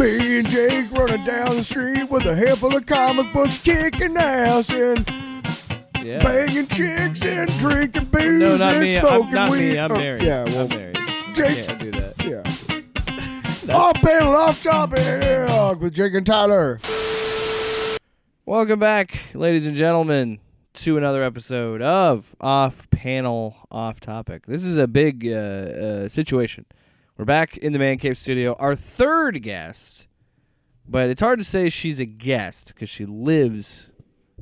Me and Jake running down the street with a handful of comic books, kicking ass and banging chicks and drinking booze No, not and me. smoking Not weed. me. I'm married. Yeah, well, I'm married. Jake. Can't do that. Yeah. Off panel, off topic with Jake and Tyler. Welcome back, ladies and gentlemen, to another episode of Off Panel, Off Topic. This is a big situation. We're back in the Man Cave studio. Our third guest, but it's hard to say she's a guest because she lives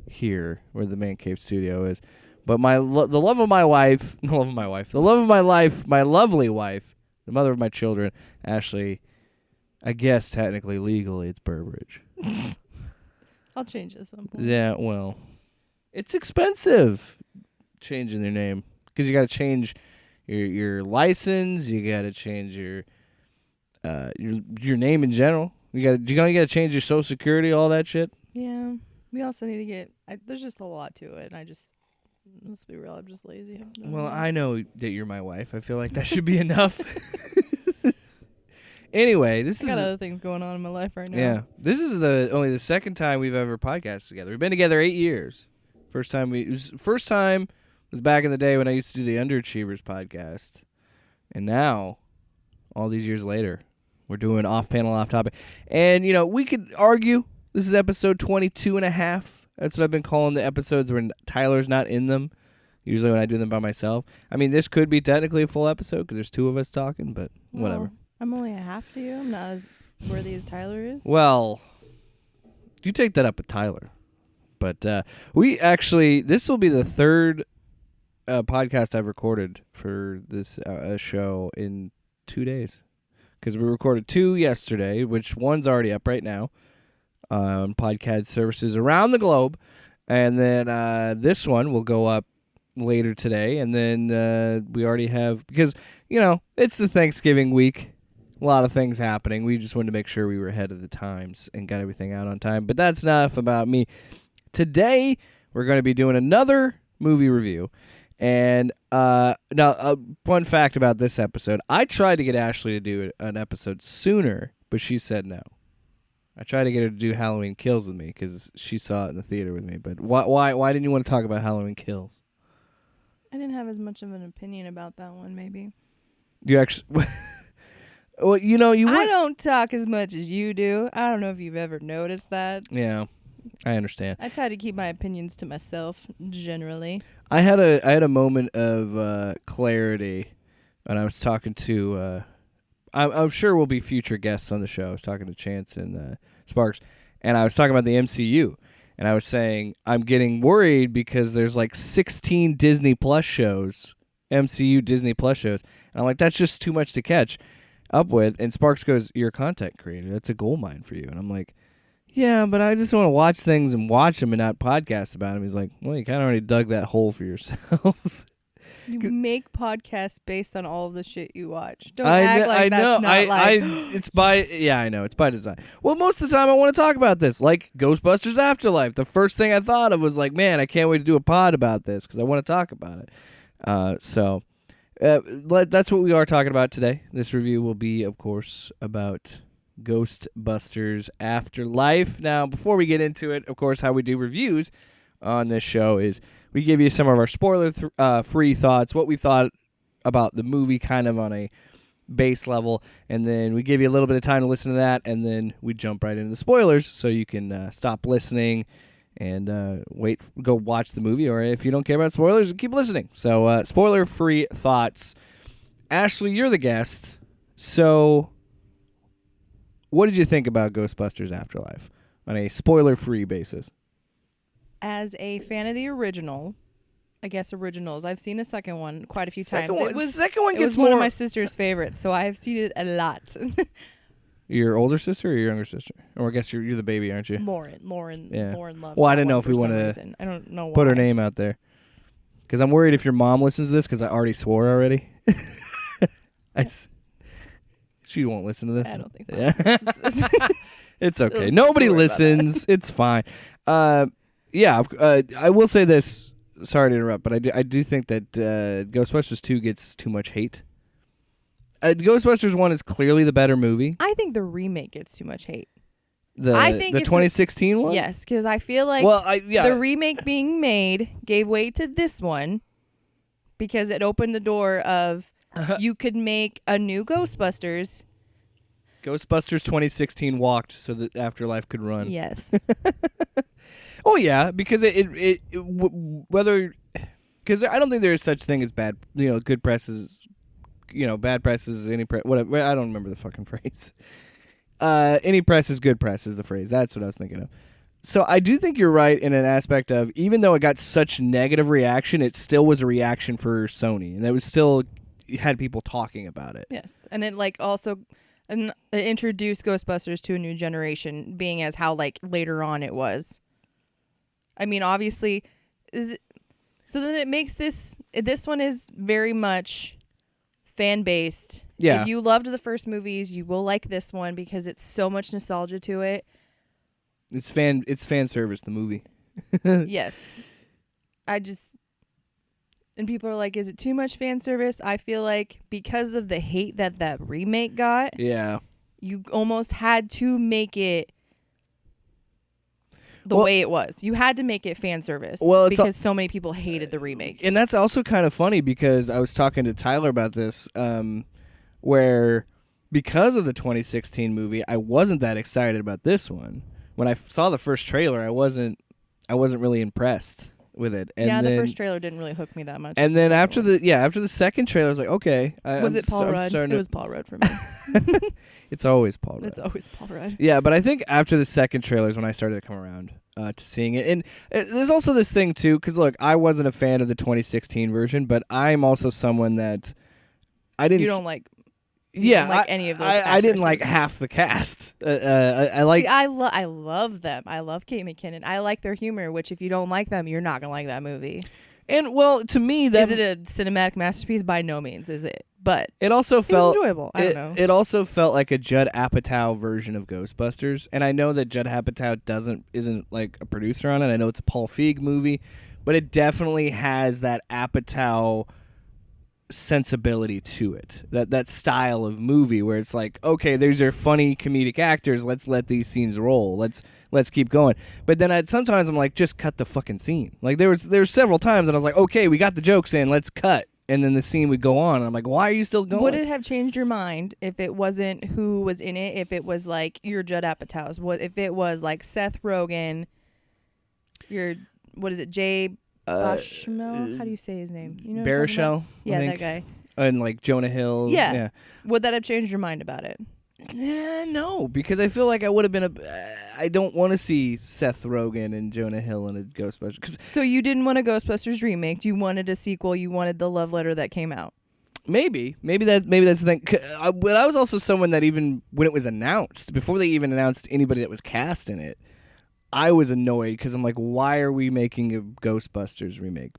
here where the Man Cave studio is. But the love of my life, the love of my life, my lovely wife, the mother of my children, Ashley, I guess technically, legally, it's Burbridge. I'll change it at some point. Yeah, well, it's expensive changing their name because you got to change your license. You got to change your name in general. You got to change your Social Security, all that shit. Yeah, we also need to get. There's just a lot to it, and let's be real, I'm just lazy. Well, I know that you're my wife. I feel like that should be enough. Anyway, I got other things going on in my life right now. Yeah, this is only the second time we've ever podcasted together. We've been together 8 years. First time was back in the day when I used to do the Underachievers podcast, and now, all these years later, we're doing Off Panel, Off Topic. And we could argue this is episode 22 and a half. That's what I've been calling the episodes when Tyler's not in them. Usually when I do them by myself. I mean, this could be technically a full episode because there's two of us talking, but whatever. I'm only a half to you. I'm not as worthy as Tyler is. Well, you take that up with Tyler. But this will be the third podcast I've recorded for this show in 2 days. Because we recorded 2 yesterday, which one's already up right now on podcast services around the globe. And then this one will go up later today. And then we already have, because, it's the Thanksgiving week. A lot of things happening. We just wanted to make sure we were ahead of the times and got everything out on time. But that's enough about me. Today, we're going to be doing another movie review. And now, a fun fact about this episode. I tried to get Ashley to do an episode sooner, but she said no. I tried to get her to do Halloween Kills with me because she saw it in the theater with me. But why didn't you want to talk about Halloween Kills? I didn't have as much of an opinion about that one, maybe. You actually... Well, I don't talk as much as you do. I don't know if you've ever noticed that. Yeah, I understand. I try to keep my opinions to myself, generally. I had a moment of clarity when I was talking to. I'm sure we'll be future guests on the show. I was talking to Chance and Sparks, and I was talking about the MCU, and I was saying I'm getting worried because there's like 16 Disney Plus shows, MCU Disney Plus shows, and I'm like, that's just too much to catch up with. And Sparks goes, you're a content creator, that's a gold mine for you. And I'm like, yeah, but I just want to watch things and watch them and not podcast about them. He's like, well, you kind of already dug that hole for yourself. You make podcasts based on all of the shit you watch. Don't act like that's not like... It's by... Yeah, I know. It's by design. Well, most of the time I want to talk about this. Like Ghostbusters Afterlife. The first thing I thought of was like, man, I can't wait to do a pod about this because I want to talk about it. So... that's what we are talking about today. This review will be, of course, about Ghostbusters Afterlife. Now, before we get into it, of course, how we do reviews on this show is we give you some of our spoiler-free thoughts, what we thought about the movie kind of on a base level, and then we give you a little bit of time to listen to that, and then we jump right into the spoilers so you can stop listening and go watch the movie, or if you don't care about spoilers, keep listening. So, spoiler-free thoughts. Ashley, you're the guest. So, what did you think about Ghostbusters Afterlife on a spoiler-free basis? As a fan of the originals, I've seen the second one quite a few times. The second one it was one of my sister's favorites, so I have seen it a lot. Your older sister or your younger sister? Or I guess you're the baby, aren't you? Lauren. Yeah. Lauren loves. Well, I that didn't know one if we for want some to reason. I don't know why. Put her name out there. Because I'm worried if your mom listens to this, because I already swore already. She won't listen to this. I don't think. Yeah. It's okay. Nobody listens. It's fine. I will say this. Sorry to interrupt, but I do think that Ghostbusters 2 gets too much hate. Ghostbusters 1 is clearly the better movie. I think the remake gets too much hate. I think the 2016 one? Yes, because I feel like the remake being made gave way to this one because it opened the door of you could make a new Ghostbusters. Ghostbusters 2016 walked so that Afterlife could run. Yes. Oh yeah, because whether because I don't think there is such thing as bad, good press is, bad press is any press. Whatever. I don't remember the fucking phrase. Any press is good press is the phrase. That's what I was thinking of. So I do think you're right in an aspect of, even though it got such negative reaction, it still was a reaction for Sony, and it was still had people talking about it. Yes, and it also introduced Ghostbusters to a new generation, being as how later on it was. I mean, obviously, so then it makes this one is very much fan based. Yeah. If you loved the first movies, you will like this one because it's so much nostalgia to it. It's fan service, the movie. Yes. And people are like, is it too much fan service? I feel like because of the hate that remake got, yeah, you almost had to make it the way it was. You had to make it fan service because so many people hated the remake. And that's also kind of funny because I was talking to Tyler about this, where because of the 2016 movie, I wasn't that excited about this one. When I saw the first trailer, I wasn't really impressed with it. And the first trailer didn't really hook me that much. And then after the second trailer, I was like, okay. Was it Paul Rudd? It was Paul Rudd for me. It's always Paul Rudd. It's always Paul Rudd. Yeah, but I think after the second trailer is when I started to come around to seeing it. And there's also this thing, too, because, look, I wasn't a fan of the 2016 version, but I'm also someone that I didn't... You don't like... any of those I didn't like half the cast. I like... I love them. I love Kate McKinnon. I like their humor, which if you don't like them, you're not going to like that movie. And, well, to me... Is it a cinematic masterpiece? By no means is it. But it also felt... It was enjoyable. I don't know. It also felt like a Judd Apatow version of Ghostbusters. And I know that Judd Apatow isn't like a producer on it. I know it's a Paul Feig movie. But it definitely has that Apatow sensibility to it, that style of movie where it's like, okay, there's your funny comedic actors, let's let these scenes roll, let's keep going. But then sometimes I'm like, just cut the fucking scene. Like there were several times and I was like, okay, we got the jokes in, let's cut, and then the scene would go on and I'm like, why are you still going? Would it have changed your mind if it wasn't who was in it, if it was like your Judd Apatow's, if it was like Seth Rogen, your Jay Baruchel? How do you say his name? You know Baruchel? Yeah, that guy. And like Jonah Hill. Yeah. Would that have changed your mind about it? No, because I feel like I would have been I don't want to see Seth Rogen and Jonah Hill in a Ghostbusters. So you didn't want a Ghostbusters remake. You wanted a sequel. You wanted the love letter that came out. Maybe that's the thing. But I was also someone that even when it was announced, before they even announced anybody that was cast in it, I was annoyed because I'm like, why are we making a Ghostbusters remake?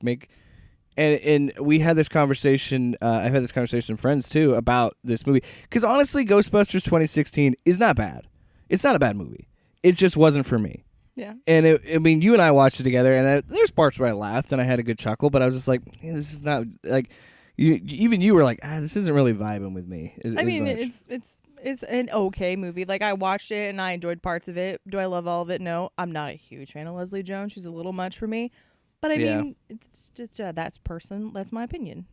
And we had this conversation. I've had this conversation with friends too about this movie because honestly, Ghostbusters 2016 is not bad. It's not a bad movie. It just wasn't for me. Yeah. And you and I watched it together, and there's parts where I laughed and I had a good chuckle, but I was just like, this is not like. You were like, this isn't really vibing with me. It's an okay movie. Like I watched it and I enjoyed parts of it. Do I love all of it? No, I'm not a huge fan of Leslie Jones. She's a little much for me. But I mean, it's just that's my opinion.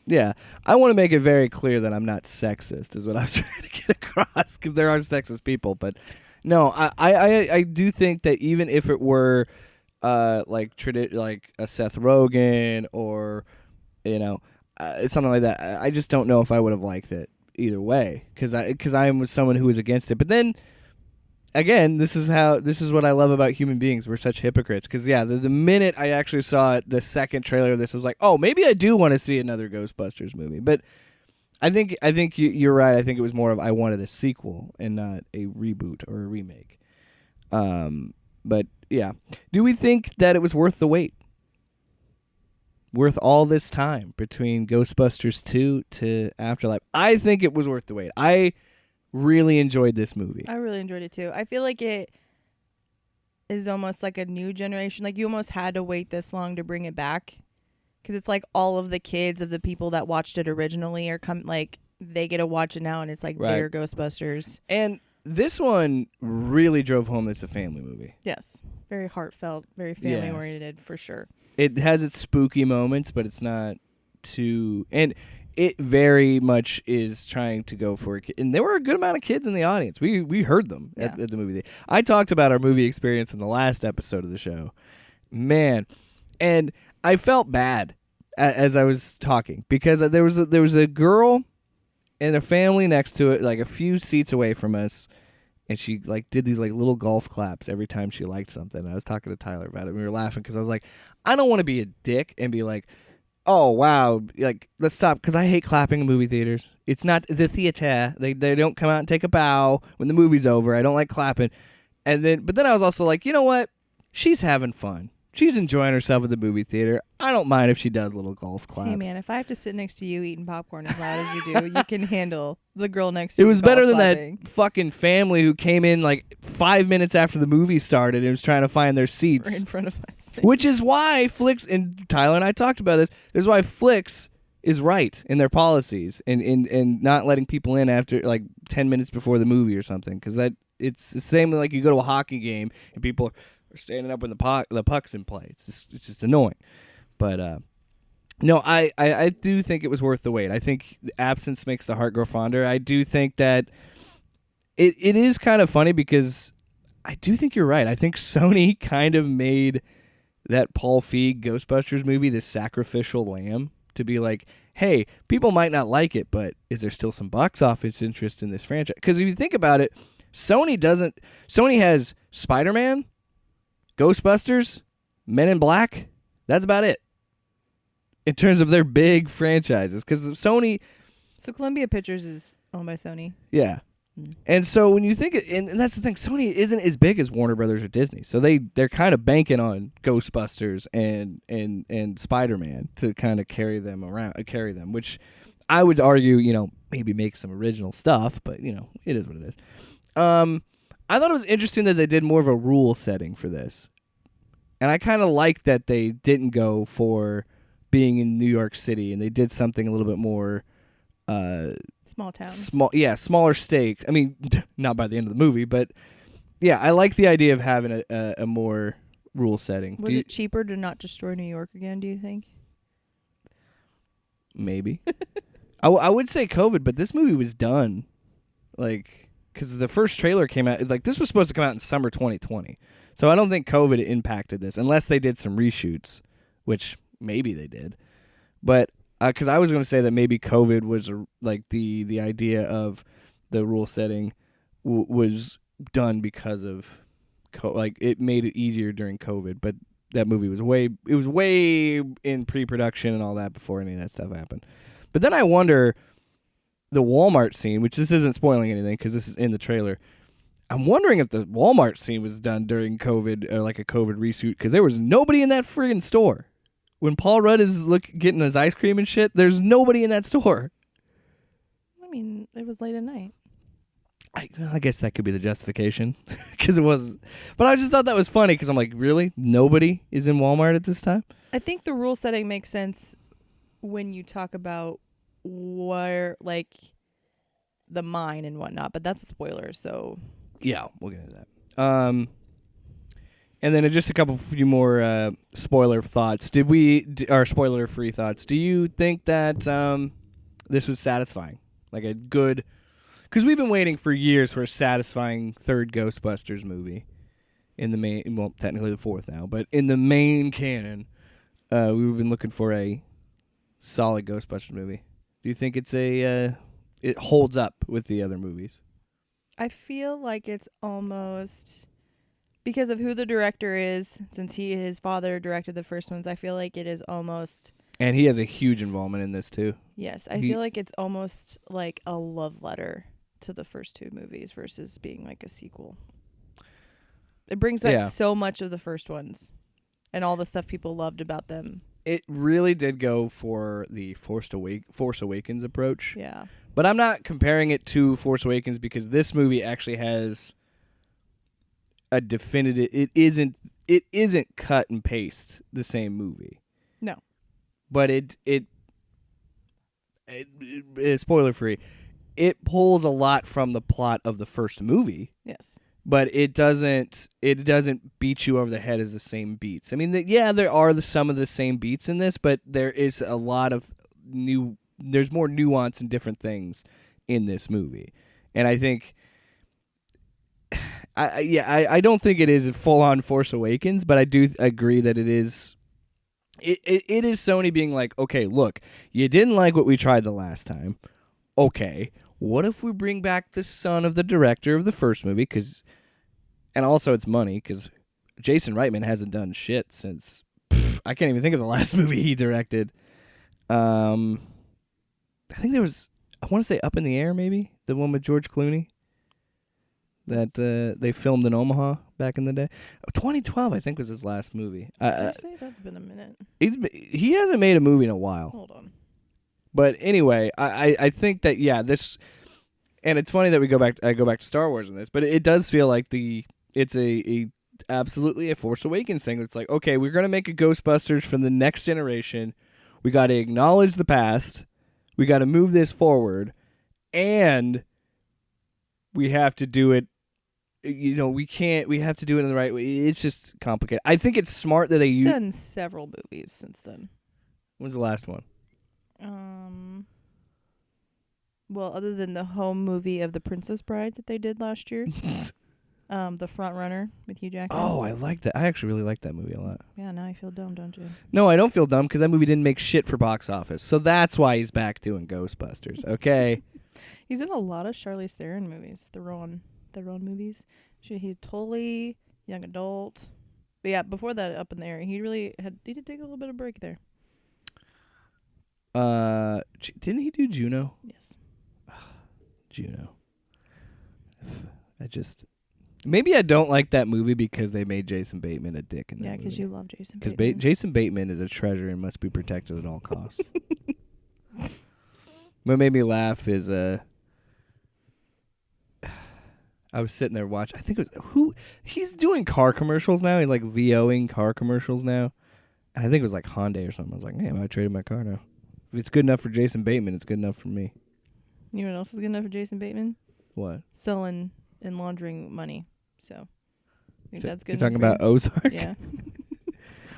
Yeah, I want to make it very clear that I'm not sexist, is what I was trying to get across, because there are sexist people. But no, I do think that even if it were like a Seth Rogen or something like that, I just don't know if I would have liked it either way, because I was someone who was against it. But then again, this is what I love about human beings. We're such hypocrites. Because the minute I actually saw the second trailer of this, I was like, oh, maybe I do want to see another Ghostbusters movie. But I think you're right. I think it was more of I wanted a sequel and not a reboot or a remake. But yeah, do we think that it was worth the wait? Worth all this time between Ghostbusters 2 to Afterlife? I think it was worth the wait. I really enjoyed this movie. I really enjoyed it too. I feel like it is almost like a new generation. Like you almost had to wait this long to bring it back, because it's like all of the kids of the people that watched it originally are they get to watch it now, and it's like their Ghostbusters. And this one really drove home it's a family movie. Yes. Very heartfelt, very family-oriented, for sure. It has its spooky moments, but it's not too... And it very much is trying to go for a kid. And there were a good amount of kids in the audience. We heard them at the movie. I talked about our movie experience in the last episode of the show. Man. And I felt bad as I was talking because there was a girl and a family next to it, like a few seats away from us, and she like did these like little golf claps every time she liked something. I was talking to Tyler about it. And we were laughing because I was like, I don't want to be a dick and be like, oh wow, like let's stop, because I hate clapping in movie theaters. It's not the theater. They don't come out and take a bow when the movie's over. I don't like clapping. But then I was also like, you know what? She's having fun. She's enjoying herself at the movie theater. I don't mind if she does little golf claps. Hey, man, if I have to sit next to you eating popcorn as loud as you do, you can handle the girl next to you. It was better than clapping. that fucking family who came in like 5 minutes after the movie started and was trying to find their seats. Right in front of us. Which is why Flicks, and Tyler and I talked about this, is why Flicks is right in their policies and not letting people in after like 10 minutes before the movie or something. Because it's the same like you go to a hockey game and people are standing up when the puck's in play. It's just annoying. But no, I do think it was worth the wait. I think the absence makes the heart grow fonder. I do think that it is kind of funny because I do think you're right. I think Sony kind of made that Paul Feig Ghostbusters movie this sacrificial lamb to be like, hey, people might not like it, but is there still some box office interest in this franchise? Because if you think about it, Sony has Spider-Man, Ghostbusters, Men in Black. That's about it in terms of their big franchises. Because Sony... So Columbia Pictures is owned by Sony. Yeah. And so when you think... And that's the thing. Sony isn't as big as Warner Brothers or Disney. So they're kind of banking on Ghostbusters and Spider-Man to kind of carry them, which I would argue, maybe make some original stuff. But, it is what it is. I thought it was interesting that they did more of a rule setting for this. And I kind of like that they didn't go for being in New York City and they did something a little bit more... small town. Smaller stakes. I mean, not by the end of the movie, but yeah, I like the idea of having a more rule setting. Was it cheaper to not destroy New York again, do you think? Maybe. I would say COVID, but this movie was done. Like... Because the first trailer came out, like this was supposed to come out in summer 2020. So I don't think COVID impacted this, unless they did some reshoots, which maybe they did. But because I was going to say that maybe COVID was like the idea of the rule setting was done because of like it made it easier during COVID. But that movie was way in pre-production and all that before any of that stuff happened. But then I wonder. The Walmart scene, which this isn't spoiling anything because this is in the trailer. I'm wondering if the Walmart scene was done during COVID or like a COVID reshoot because there was nobody in that friggin' store. When Paul Rudd is getting his ice cream and shit, there's nobody in that store. I mean, it was late at night. I guess that could be the justification because it was. But I just thought that was funny because I'm like, really? Nobody is in Walmart at this time? I think the rule setting makes sense when you talk about where like the mine and whatnot, but that's a spoiler, so yeah, we'll get into that. And then just a few more spoiler thoughts. Or spoiler free thoughts? Do you think that this was satisfying, like a good? Because we've been waiting for years for a satisfying third Ghostbusters movie in the main. Well, technically the fourth now, but in the main canon, we've been looking for a solid Ghostbusters movie. Do you think it's it holds up with the other movies? I feel like it's almost because of who the director is, since his father directed the first ones. I feel like it is almost, and he has a huge involvement in this too. Yes, I feel like it's almost like a love letter to the first two movies versus being like a sequel. It brings back so much of the first ones and all the stuff people loved about them. It really did go for the Force Awakens approach. Yeah. But I'm not comparing it to Force Awakens because this movie actually has a definitive... It isn't cut and paste the same movie. No. But it spoiler free, it pulls a lot from the plot of the first movie. Yes. But it doesn't beat you over the head as the same beats. I mean, there are some of the same beats in this, but there is a lot of there's more nuance and different things in this movie. And I think I don't think it is full on Force Awakens, but I do agree that it is Sony being like, okay, look, you didn't like what we tried the last time. Okay, what if we bring back the son of the director of the first movie? And also it's money, because Jason Reitman hasn't done shit since I can't even think of the last movie he directed. I think there was, I want to say Up in the Air, maybe the one with George Clooney that they filmed in Omaha back in the day. 2012, I think, was his last movie. Seriously, that's been a minute. He hasn't made a movie in a while. Hold on. But anyway, I think that this, and it's funny that I go back to Star Wars in this, but it does feel like it's a absolutely a Force Awakens thing. It's like, okay, we're gonna make a Ghostbusters from the next generation. We got to acknowledge the past. We got to move this forward, and we have to do it. We have to do it in the right way. It's just complicated. I think it's smart that He's done several movies since then. When was the last one? Well, other than the home movie of The Princess Bride that they did last year, The Front Runner with Hugh Jackman. Oh, I like that. I actually really like that movie a lot. Yeah, now you feel dumb, don't you? No, I don't feel dumb because that movie didn't make shit for box office. So that's why he's back doing Ghostbusters. Okay. He's in a lot of Charlize Theron movies. The Ron movies. He's totally young adult. But yeah, before that, Up in the Air, he did take a little bit of break there. Didn't he do Juno? Yes. Juno. Maybe I don't like that movie because they made Jason Bateman a dick in that movie. Yeah, because you love Jason Bateman. Because Jason Bateman is a treasure and must be protected at all costs. What made me laugh is I was sitting there watching. I think it was he's doing car commercials now. He's like VOing car commercials now. And I think it was like Hyundai or something. I was like, man, I traded my car now. If it's good enough for Jason Bateman, it's good enough for me. You know what else is good enough for Jason Bateman? What? Selling and laundering money. So I think that's good. You're talking about Ozark? Yeah.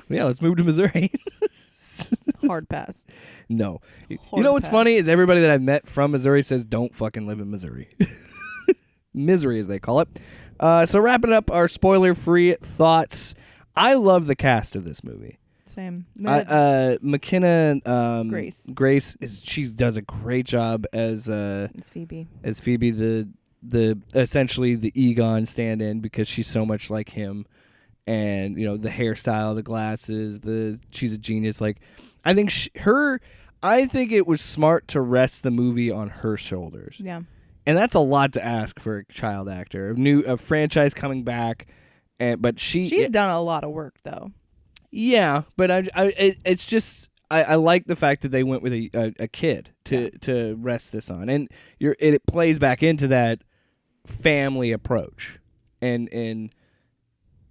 Yeah, let's move to Missouri. Hard pass. No. You know what's funny is everybody that I've met from Missouri says don't fucking live in Missouri. Misery, as they call it. So wrapping up our spoiler-free thoughts. I love the cast of this movie. Same. McKenna Grace she does a great job as Phoebe. As Phoebe, the essentially the Egon stand-in, because she's so much like him, and the hairstyle, the glasses, she's a genius. Like, I think I think it was smart to rest the movie on her shoulders. Yeah. And that's a lot to ask for a child actor, a franchise coming back, but she's done a lot of work though. Yeah, but it's just I like the fact that they went with a kid to rest this on, and it plays back into that family approach and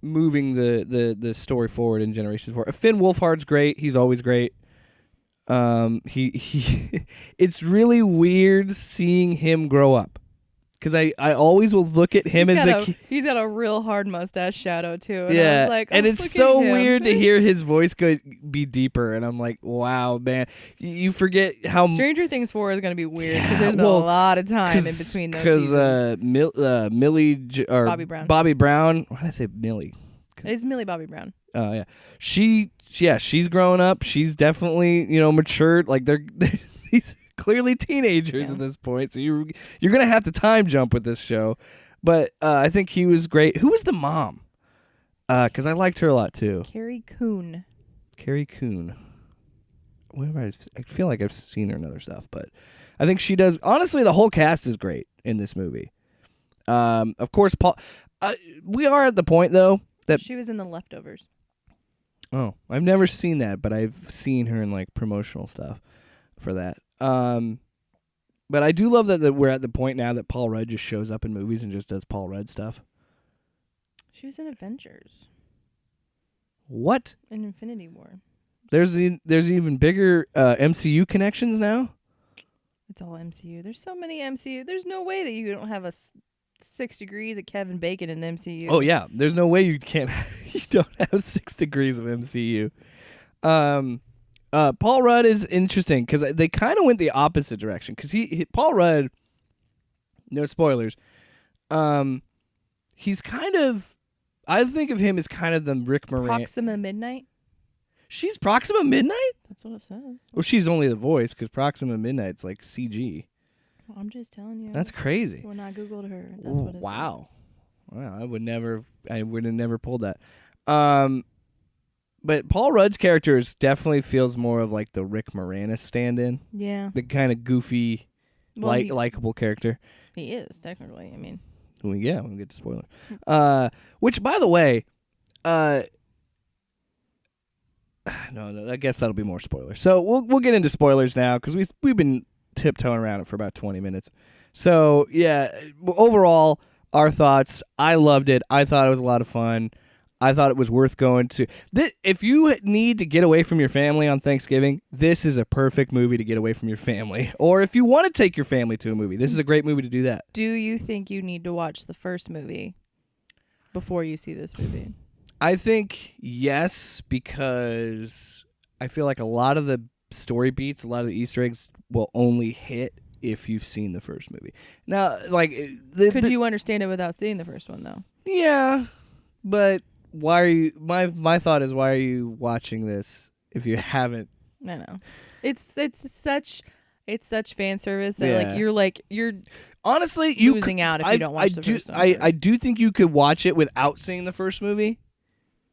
moving the story forward in generations forward. Finn Wolfhard's great; he's always great. He it's really weird seeing him grow up. Because I always will look at him he's got a real hard mustache shadow too. And yeah, I was like, and it's so weird to hear his voice be deeper. And I'm like, wow, man, you forget how Stranger Things 4 is going to be weird because there's been a lot of time in between those seasons. Because Millie or Bobby Brown. Why did I say Millie? It's Millie Bobby Brown. Oh yeah, she's grown up. She's definitely matured. Like he's clearly teenagers at this point, so you're gonna have to time jump with this show. But I think he was great. Who was the mom? Because I liked her a lot too. Carrie Coon. I feel like I've seen her in other stuff, but I think she does. Honestly, the whole cast is great in this movie. Of course, Paul. We are at the point though that she was in The Leftovers. Oh, I've never seen that, but I've seen her in like promotional stuff for that. But I do love that we're at the point now that Paul Rudd just shows up in movies and just does Paul Rudd stuff. She was in Avengers. What? In Infinity War. There's even bigger MCU connections now? It's all MCU. There's so many MCU. There's no way that you don't have a 6 degrees of Kevin Bacon in the MCU. Oh yeah, there's no way you can't. You don't have 6 degrees of MCU. Paul Rudd is interesting because they kind of went the opposite direction. Because Paul Rudd, no spoilers. He's kind of. I think of him as kind of the Rick Moranis. Proxima Midnight. She's Proxima Midnight? That's what it says. Well, she's only the voice because Proxima Midnight's like CG. Well, I'm just telling you. That's crazy. When I googled her, that's what it says. Wow, I would have never pulled that. But Paul Rudd's character definitely feels more of like the Rick Moranis stand-in. Yeah. The kind of goofy, likable character. He is technically. I mean. Well, yeah, we'll get to spoiler. Which, by the way, no, I guess that'll be more spoilers. So we'll get into spoilers now because we've been tiptoeing around it for about 20 minutes. So yeah, overall, our thoughts. I loved it. I thought it was a lot of fun. I thought it was worth going to. If you need to get away from your family on Thanksgiving, this is a perfect movie to get away from your family. Or if you want to take your family to a movie, this is a great movie to do that. Do you think you need to watch the first movie before you see this movie? I think yes, because I feel like a lot of the story beats, a lot of the Easter eggs will only hit if you've seen the first movie. Now, like, could you understand it without seeing the first one though? Yeah, but why are you? My thought is, why are you watching this if you haven't? I know, it's such fan service that you're honestly losing out if you don't watch the first one. I do think you could watch it without seeing the first movie.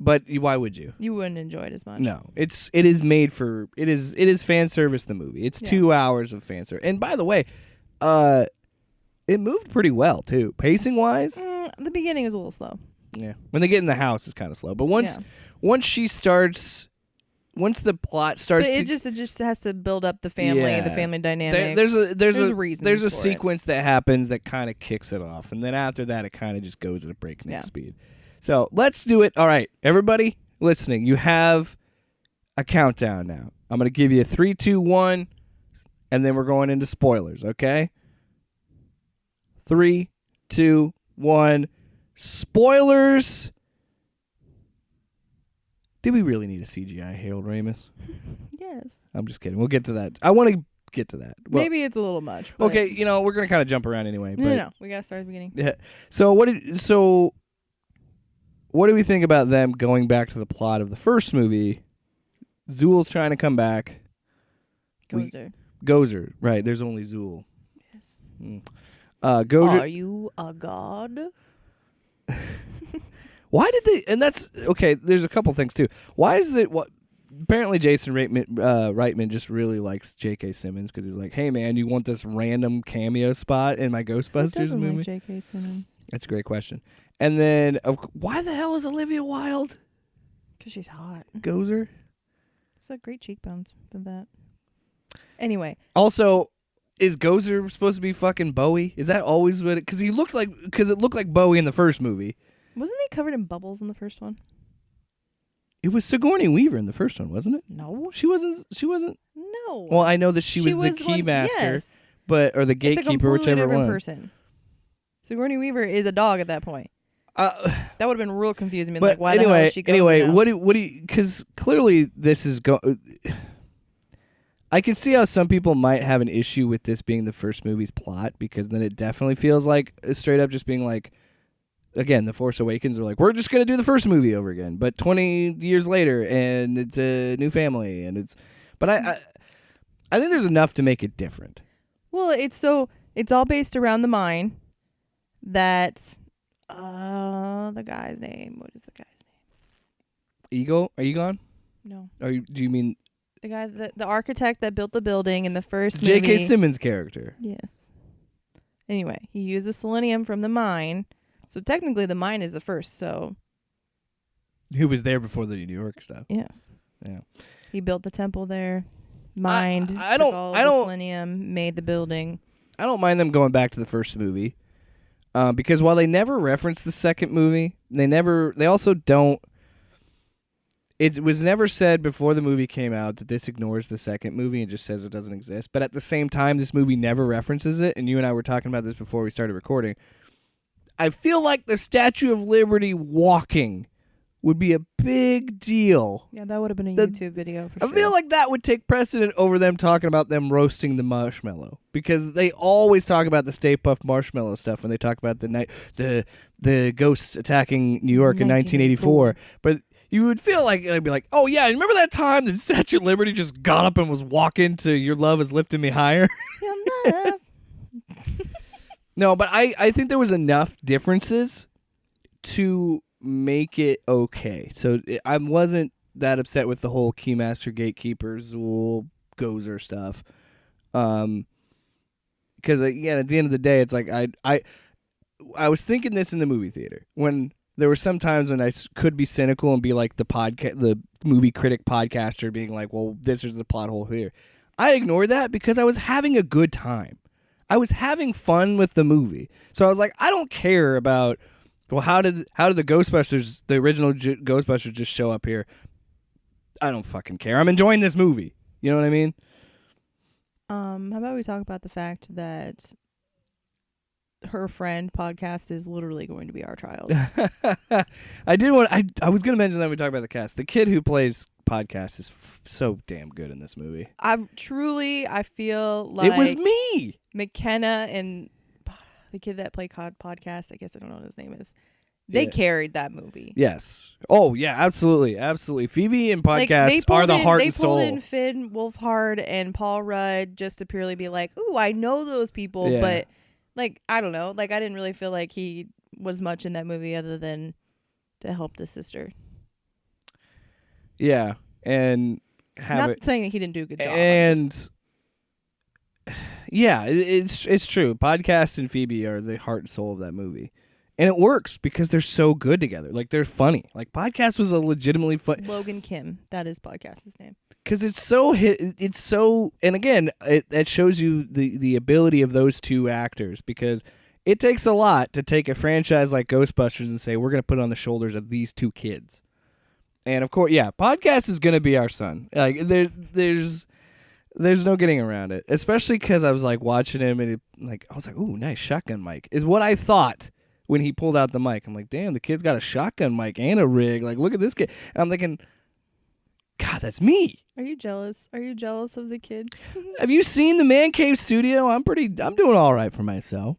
But why would you? You wouldn't enjoy it as much. No, it is fan service. The movie. It's 2 hours of fan service. And by the way, it moved pretty well too, pacing wise. The beginning is a little slow. Yeah, when they get in the house, it's kind of slow. But once the plot starts, but it just has to build up the family, the family dynamic. There's a reason. There's a sequence that happens that kind of kicks it off, and then after that, it kind of just goes at a breakneck speed. So let's do it. All right, everybody listening, you have a countdown now. I'm going to give you a 3, 2, 1, and then we're going into spoilers, okay? 3, 2, 1. Spoilers. Did we really need a CGI Harold Ramis? Yes. I'm just kidding. We'll get to that. I want to get to that. Well, maybe it's a little much. But okay, we're going to kind of jump around anyway. No. We got to start at the beginning. Yeah. So what do we think about them going back to the plot of the first movie? Zool's trying to come back. Gozer. Right, there's only Zool. Yes. Gozer. Are you a god? Why did they... And that's... Okay, there's a couple things, too. Why is it... Apparently Jason Reitman just really likes J.K. Simmons because he's like, hey, man, you want this random cameo spot in my Ghostbusters movie? Like J.K. Simmons? That's a great question. And then, why the hell is Olivia Wilde? Because she's hot. Gozer? She's got great cheekbones for that. Anyway. Also, is Gozer supposed to be fucking Bowie? Is that always what it... Because it looked like Bowie in the first movie. Wasn't he covered in bubbles in the first one? It was Sigourney Weaver in the first one, wasn't it? No. She wasn't... No. Well, I know that she was the keymaster. Yes. Or the gatekeeper, whichever one. Person. Sigourney Weaver is a dog at that point. That would have been real confusing. But why the hell is she going anyway, now? what do you? Because clearly this is I can see how some people might have an issue with this being the first movie's plot, because then it definitely feels like straight up just being like, again, The Force Awakens are like, we're just going to do the first movie over again, but 20 years later, and it's a new family, and it's. But I think there's enough to make it different. Well, it's all based around the mine. That the guy's name. What is the guy's name? Egon? No. Do you mean the guy, the architect that built the building in the first movie? J.K. Simmons' character. Yes. Anyway, he used the selenium from the mine, so technically the mine is the first. So. Who was there before the New York stuff? Yes. Yeah. He built the temple there. Mined. I don't. Selenium, made the building. I don't mind them going back to the first movie. Because while they never reference the second movie, they also don't. it was never said before the movie came out that this ignores the second movie and just says it doesn't exist. But at the same time, this movie never references it. And you and I were talking about this before we started recording. I feel like the Statue of Liberty walking would be a big deal. Yeah, that would have been a YouTube video for sure. I feel like that would take precedent over them talking about them roasting the marshmallow, because they always talk about the Stay Puft Marshmallow stuff when they talk about the ghosts attacking New York in 1984. But you would feel like it'd be like, oh yeah, remember that time the Statue of Liberty just got up and was walking to "Your Love Is Lifting Me Higher"? Your love. No, but I think there was enough differences to make it okay. So I wasn't that upset with the whole Keymaster Gatekeeper Zool Gozer stuff. Because again, at the end of the day, it's like I was thinking this in the movie theater when there were some times when I could be cynical and be like the movie critic podcaster being like, well, this is the plot hole here. I ignored that because I was having a good time. I was having fun with the movie. So I was like, I don't care about, well, how did the Ghostbusters, the original Ghostbusters, just show up here? I don't fucking care. I'm enjoying this movie. You know what I mean? How about we talk about the fact that her friend podcast is literally going to be our child. I was going to mention that when we talk about the cast. The kid who plays podcast is so damn good in this movie. I feel like it was me. McKenna and the kid that played podcast, I guess I don't know what his name is. They carried that movie. Yes. Oh yeah, absolutely, absolutely. Phoebe and podcast are the heart and soul. They pulled in Finn Wolfhard and Paul Rudd just to purely be like, ooh, I know those people, but like I don't know, like I didn't really feel like he was much in that movie other than to help the sister. Yeah, and not saying that he didn't do a good job. And yeah, it's true. Podcast and Phoebe are the heart and soul of that movie. And it works because they're so good together. Like, they're funny. Like, Podcast was a legitimately fun. Logan Kim. That is Podcast's name. Because it's so, and again, that shows you the ability of those two actors, because it takes a lot to take a franchise like Ghostbusters and say, we're going to put it on the shoulders of these two kids. And of course, yeah, Podcast is going to be our son. Like, there's no getting around it. Especially because I was like watching him and I was like, ooh, nice shotgun mic, is what I thought. When he pulled out the mic, I'm like, damn, the kid's got a shotgun mic and a rig. Like, look at this kid. And I'm thinking, God, that's me. Are you jealous? Are you jealous of the kid? Have you seen the Man Cave Studio? I'm doing all right for myself.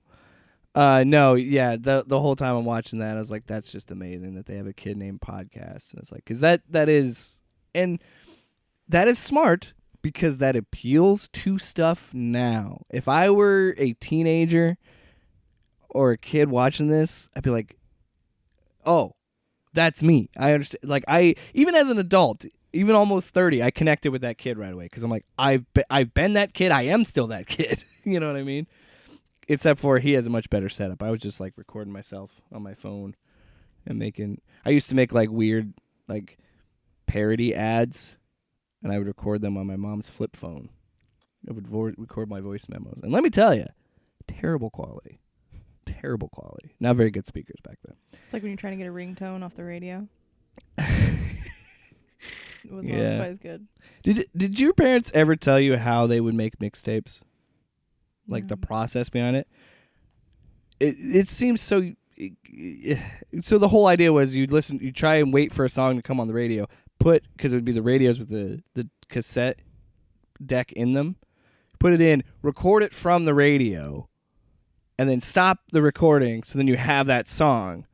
No, yeah, the whole time I'm watching that, I was like, that's just amazing that they have a kid named Podcast. And it's like, because that is smart, because that appeals to stuff now. If I were a teenager or a kid watching this, I'd be like, oh, that's me. I understand. Like, even as an adult, even almost 30, I connected with that kid right away, because I'm like, I've been that kid. I am still that kid. You know what I mean? Except for he has a much better setup. I was just like recording myself on my phone and I used to make like weird like parody ads, and I would record them on my mom's flip phone. I would record my voice memos. And let me tell you, terrible quality. Not very good speakers back then. It's like when you're trying to get a ringtone off the radio. It wasn't quite as good. Did your parents ever tell you how they would make mixtapes? Like the process behind it? It seems so. So the whole idea was you'd try and wait for a song to come on the radio. Because it would be the radios with the cassette deck in them. Put it in, record it from the radio, and then stop the recording, so then you have that song,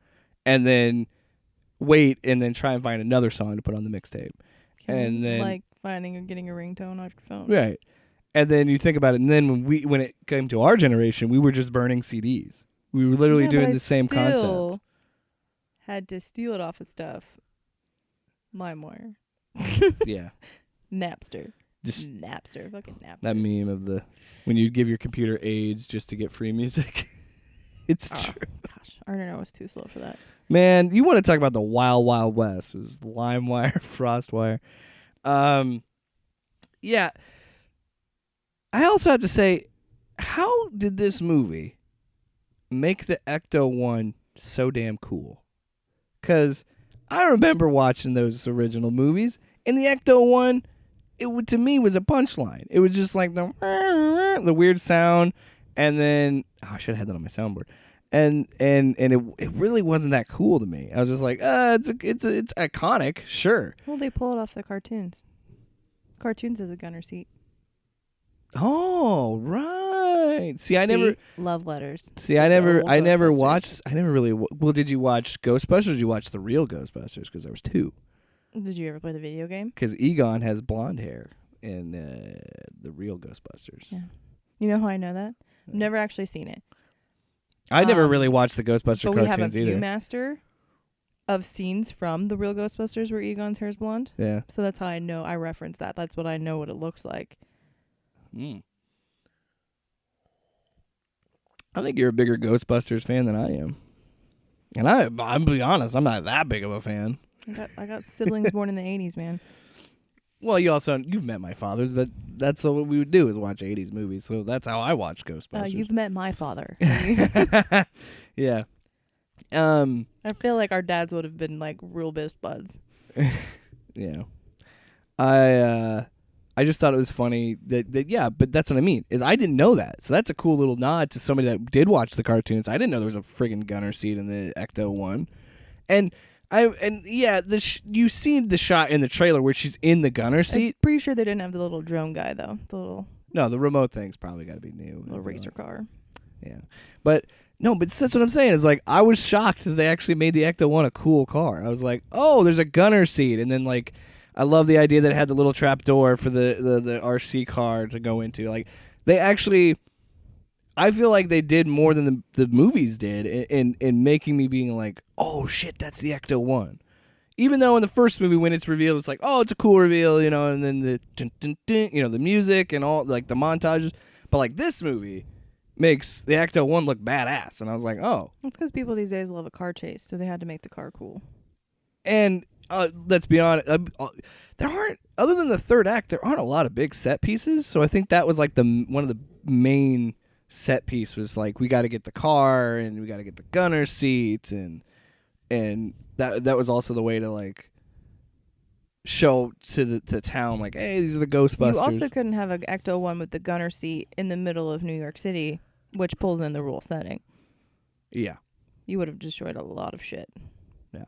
and then wait, and then try and find another song to put on the mixtape. And then like finding or getting a ringtone on your phone. Right. And then you think about it, and then when it came to our generation, we were just burning CDs. We were literally doing the same concept. Had to steal it off of stuff. LimeWire. Yeah. Napster. Just fucking Napster. That meme of when you give your computer AIDS just to get free music. It's true. Gosh, our internet was too slow for that. Man, you want to talk about the Wild Wild West? It was LimeWire, FrostWire. Yeah. I also have to say, how did this movie make the Ecto-1 so damn cool? Because I remember watching those original movies. And the Ecto-1, to me was a punchline. It was just like the weird sound, and then I should have had that on my soundboard. And it really wasn't that cool to me. I was just like, it's iconic, sure. Well, they pull it off the cartoons. Cartoons is a gunner seat. Oh, right. See, I never love letters. See, I never watched. I never really. Well, did you watch Ghostbusters? Or did you watch the real Ghostbusters? Because there was 2. Did you ever play the video game? Because Egon has blonde hair in the real Ghostbusters. Yeah. You know how I know that? I've never actually seen it. I never really watched the Ghostbuster but cartoons we have a either. Viewmaster of scenes from the real Ghostbusters where Egon's hair is blonde. Yeah. So that's how I know. I reference that. That's what I know what it looks like. I think you're a bigger Ghostbusters fan than I am. And I'm be honest, I'm not that big of a fan. I got siblings born in the 80s, man. Well, you've met my father. That's what we would do is watch 80s movies. So that's how I watch Ghostbusters. You've met my father. Yeah. I feel like our dads would have been like real best buds. Yeah. I just thought it was funny that yeah, but that's what I mean, is I didn't know that. So that's a cool little nod to somebody that did watch the cartoons. I didn't know there was a friggin' gunner seat in the Ecto-1. And you seen the shot in the trailer where she's in the gunner seat. I'm pretty sure they didn't have the little drone guy though. No, the remote thing's probably got to be new. Little racer car. Yeah. But that's what I'm saying. Is like I was shocked that they actually made the Ecto-1 a cool car. I was like, "Oh, there's a gunner seat." And then like I love the idea that it had the little trap door for the RC car to go into. Like they actually, I feel like they did more than the movies did in making me being like, oh shit, that's the Ecto-1. Even though in the first movie when it's revealed, it's like, oh, it's a cool reveal, and then the dun, dun, dun, the music and all like the montages. But like this movie makes the Ecto-1 look badass, and I was like, oh. That's because people these days love a car chase, so they had to make the car cool. And let's be honest, there aren't, other than the third act, there aren't a lot of big set pieces. So I think that was like one of the main set piece was like, we got to get the car and we got to get the gunner seats, and that was also the way to like show to the town like, hey, these are the Ghostbusters. You also couldn't have an Ecto-1 with the gunner seat in the middle of New York City, which pulls in the rule setting. Yeah. You would have destroyed a lot of shit. Yeah.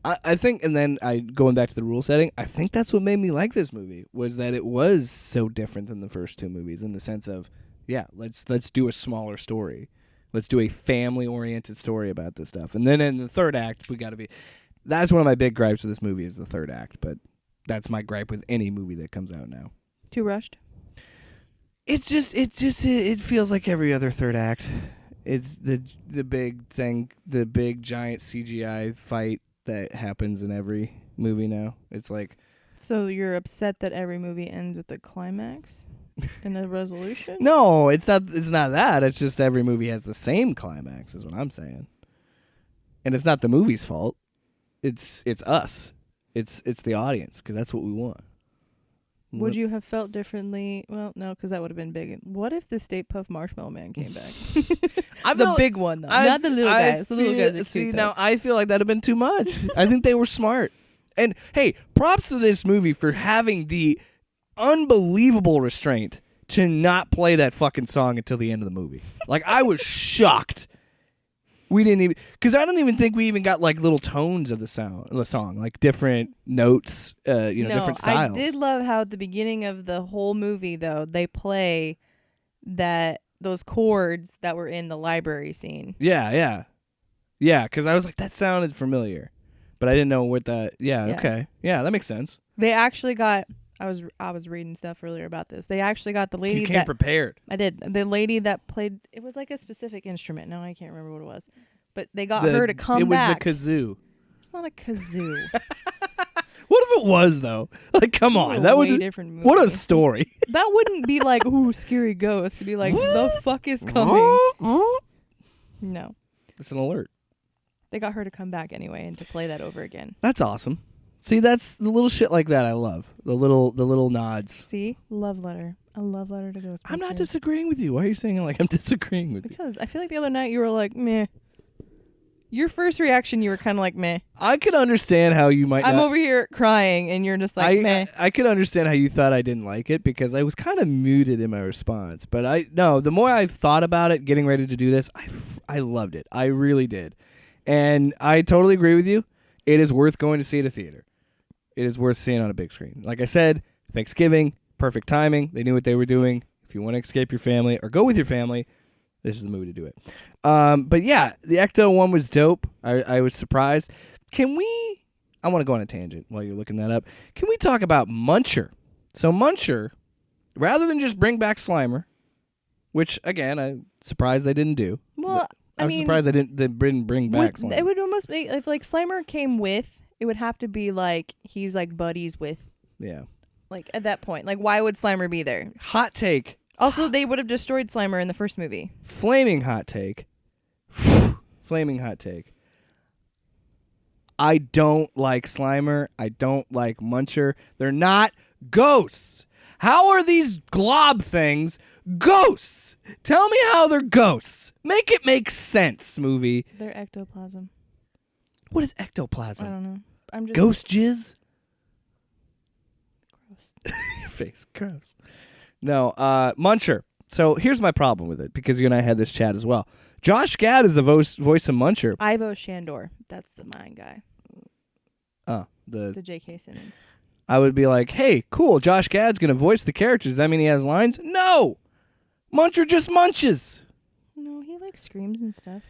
I think, and then going back to the rule setting, I think that's what made me like this movie, was that it was so different than the first 2 movies in the sense of, yeah, let's do a smaller story. Let's do a family-oriented story about this stuff. And then in the third act, that's one of my big gripes with this movie is the third act, but that's my gripe with any movie that comes out now. Too rushed? It feels like every other third act. It's the big thing, the big giant CGI fight that happens in every movie now. It's like, so you're upset that every movie ends with a climax and a resolution? No, it's not that. It's just every movie has the same climax is what I'm saying. And it's not the movie's fault. It's us. It's the audience, because that's what we want. Would you have felt differently? Well, no, because that would have been big. What if the Stay Puft Marshmallow Man came back? The big one, though. Not the little guys. The little guys are see, cute, now I feel like that would have been too much. I think they were smart. And, hey, props to this movie for having the unbelievable restraint to not play that fucking song until the end of the movie. Like, I was shocked. We didn't even, because I don't even think we even got like little tones of the song, like different notes, different styles. I did love how at the beginning of the whole movie, though, they play those chords that were in the library scene. Yeah. Because I was like, that sounded familiar, but I didn't know what that. Yeah. Okay. Yeah, that makes sense. They actually got. I was reading stuff earlier about this. They actually got the lady. You came prepared. I did. The lady that played. It was like a specific instrument. No, I can't remember what it was. But they got her to come back. It was the kazoo. It's not a kazoo. What if it was though? Like, come on, that would different movie. What a story. That wouldn't be like, ooh, scary ghost. It'd be like, the fuck is coming? No. It's an alert. They got her to come back anyway and to play that over again. That's awesome. See, that's the little shit like that I love. The little nods. See? Love letter. A love letter to Ghostbusters. I'm not disagreeing with you. Why are you saying it like I'm disagreeing with you? Because I feel like the other night you were like, meh. Your first reaction, you were kind of like, meh. I could understand how you might I'm not. over here crying, and you're just like, meh. I could understand how you thought I didn't like it because I was kind of muted in my response. But the more I've thought about it, getting ready to do this, I loved it. I really did. And I totally agree with you. It is worth going to see at a theater. It is worth seeing on a big screen. Like I said, Thanksgiving, perfect timing. They knew what they were doing. If you want to escape your family or go with your family, this is the movie to do it. But yeah, the Ecto one was dope. I was surprised. I want to go on a tangent while you're looking that up. Can we talk about Muncher? So Muncher, rather than just bring back Slimer, which again, I'm surprised they didn't do. Well, I'm surprised they didn't bring back Slimer. It would almost be, if like Slimer came with, it would have to be like he's like buddies with. Yeah. Like at that point, like why would Slimer be there? Hot take. Also, they would have destroyed Slimer in the first movie. Flaming hot take. Flaming hot take. I don't like Slimer. I don't like Muncher. They're not ghosts. How are these glob things ghosts? Tell me how they're ghosts. Make it make sense, movie. They're ectoplasm. What is ectoplasm? I don't know. I'm just Ghost jizz? gross. Your face. Gross. No, Muncher. So here's my problem with it, because you and I had this chat as well. Josh Gad is the voice of Muncher. Ivo Shandor. That's the mine guy. The J.K. Simmons. I would be like, hey, cool, Josh Gad's going to voice the characters. Does that mean he has lines? No! Muncher just munches. No, he like screams and stuff.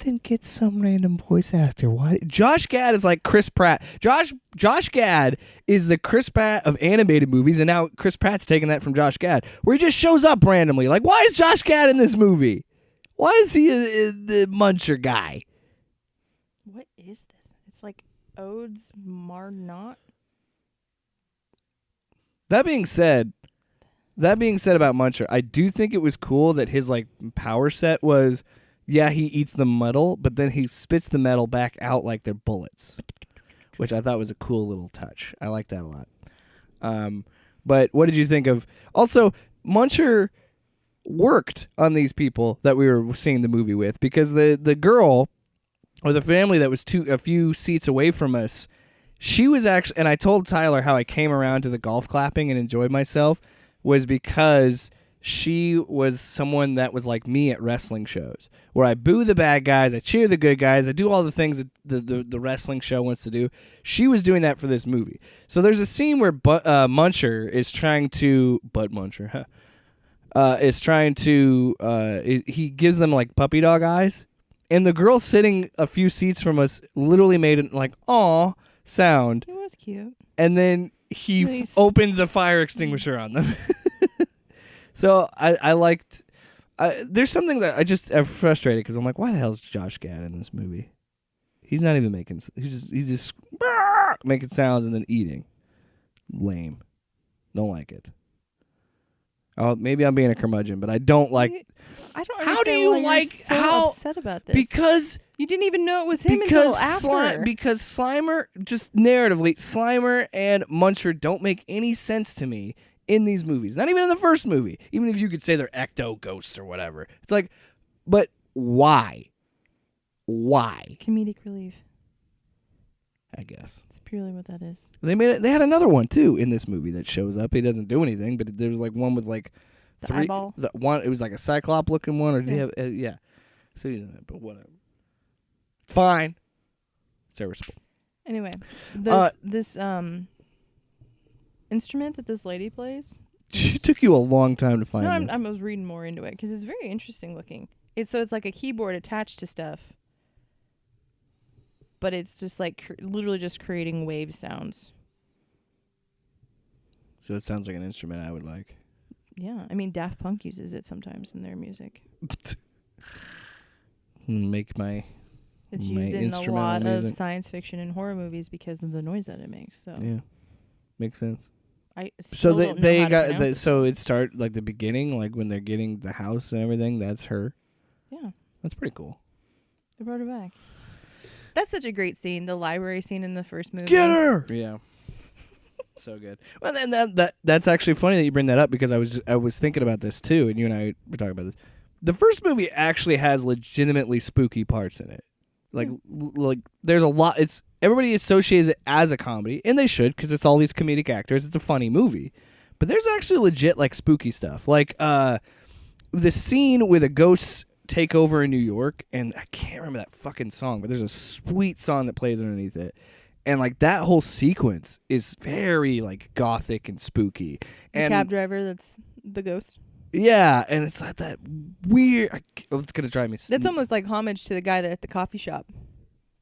Then get some random voice actor. Why? Josh Gad is like Chris Pratt. Josh Gad is the Chris Pratt of animated movies, and now Chris Pratt's taking that from Josh Gad, where he just shows up randomly. Like, why is Josh Gad in this movie? Why is he the Muncher guy? What is this? It's like Odes Marnot. That being said about Muncher, I do think it was cool that his like power set was, yeah, he eats the metal, but then he spits the metal back out like they're bullets, which I thought was a cool little touch. I like that a lot. But what did you think of? Also, Muncher worked on these people that we were seeing the movie with, because the girl or the family that was a few seats away from us, she was actually, and I told Tyler how I came around to the golf clapping and enjoyed myself, was because she was someone that was like me at wrestling shows, where I boo the bad guys, I cheer the good guys, I do all the things that the wrestling show wants to do. She was doing that for this movie. So there's a scene where Muncher is trying to, he gives them like puppy dog eyes, and the girl sitting a few seats from us literally made it like, aw sound. It was cute. And then he opens a fire extinguisher on them. So I liked. There's some things I just am frustrated because I'm like, why the hell is Josh Gad in this movie? He's not even making. He's just making sounds and then eating. Lame. Don't like it. Oh, maybe I'm being a curmudgeon, but I don't like. I don't. How do you like so how upset about this? Because you didn't even know it was him until after. Because Slimer, just narratively, Slimer and Muncher don't make any sense to me in these movies. Not even in the first movie. Even if you could say they're ecto ghosts or whatever. It's like, but why? Why? Comedic relief. I guess. It's purely what that is. They made it. They had another one too in this movie that shows up. He doesn't do anything, but there was like one with like the eyeball. One. It was like a cyclop looking one, or did he have? Yeah. So he's in it, but whatever. It's fine. It's serviceable. Anyway, this instrument that this lady plays. It took you a long time to find. No, I was reading more into it because it's very interesting looking. It's like a keyboard attached to stuff. But it's just like literally just creating wave sounds. So it sounds like an instrument I would like. Yeah, I mean Daft Punk uses it sometimes in their music. Make my. It's used in a lot of science fiction and horror movies because of the noise that it makes. So yeah, makes sense. So so it start like the beginning, like when they're getting the house and everything. That's her. Yeah, that's pretty cool. They brought her back. That's such a great scene, the library scene in the first movie. Get her! Yeah. So good. Well, then that's actually funny that you bring that up, because I was thinking about this too, and you and I were talking about this. the first movie actually has legitimately spooky parts in it. Like there's a lot. It's everybody associates it as a comedy, and they should because it's all these comedic actors. It's a funny movie, but there's actually legit like spooky stuff. Like the scene where the ghosts take over in New York, and I can't remember that fucking song, but there's a sweet song that plays underneath it. And like that whole sequence is very like gothic and spooky. And the cab driver that's the ghost. Yeah, and it's like that weird. It's gonna drive me. That's almost like homage to the guy that at the coffee shop.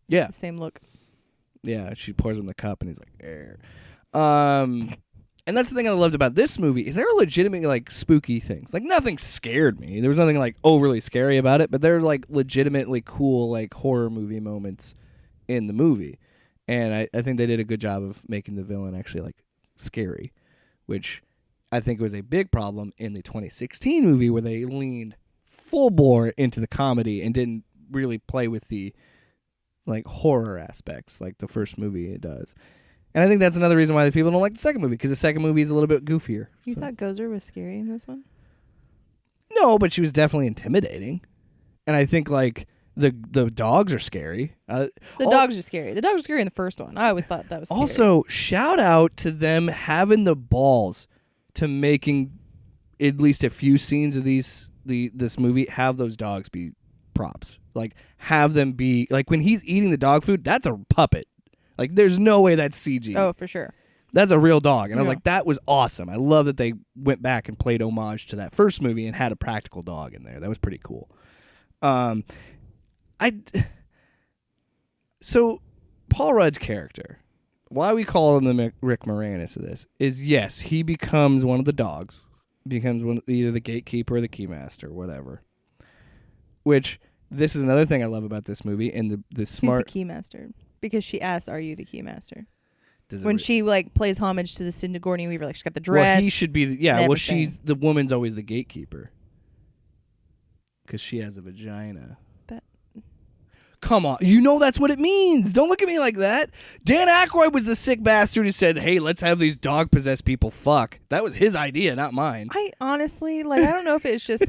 Yeah, the same look. Yeah, she pours him the cup, and he's like, "Air." And that's the thing I loved about this movie is there are legitimately like spooky things. Like nothing scared me. There was nothing like overly scary about it, but there were like legitimately cool like horror movie moments in the movie. And I think they did a good job of making the villain actually like scary, which I think was a big problem in the 2016 movie where they leaned full bore into the comedy and didn't really play with the like horror aspects like the first movie it does. And I think that's another reason why people don't like the second movie, because the second movie is a little bit goofier. You thought Gozer was scary in this one? No, but she was definitely intimidating. And I think like the dogs are scary. The dogs are scary. The dogs are scary in the first one. I always thought that was scary. Also, shout out to them having the balls to making at least a few scenes of this movie have those dogs be props. Like have them be like when he's eating the dog food, that's a puppet. Like there's no way that's CG. Oh, for sure. That's a real dog. And I was like, that was awesome. I love that they went back and played homage to that first movie and had a practical dog in there. That was pretty cool. So Paul Rudd's character, why we call him the Rick Moranis of this, is yes, he becomes one of the dogs, becomes either the gatekeeper or the keymaster, whatever. Which this is another thing I love about this movie, and the smart. He's the keymaster because she asked, "Are you the keymaster?" When she like plays homage to the Sigourney Weaver, like she's got the dress. Well, he should be. She's the woman's always the gatekeeper because she has a vagina. Come on. You know that's what it means. Don't look at me like that. Dan Aykroyd was the sick bastard who said, hey, let's have these dog-possessed people fuck. That was his idea, not mine. I honestly, I don't know if it's just,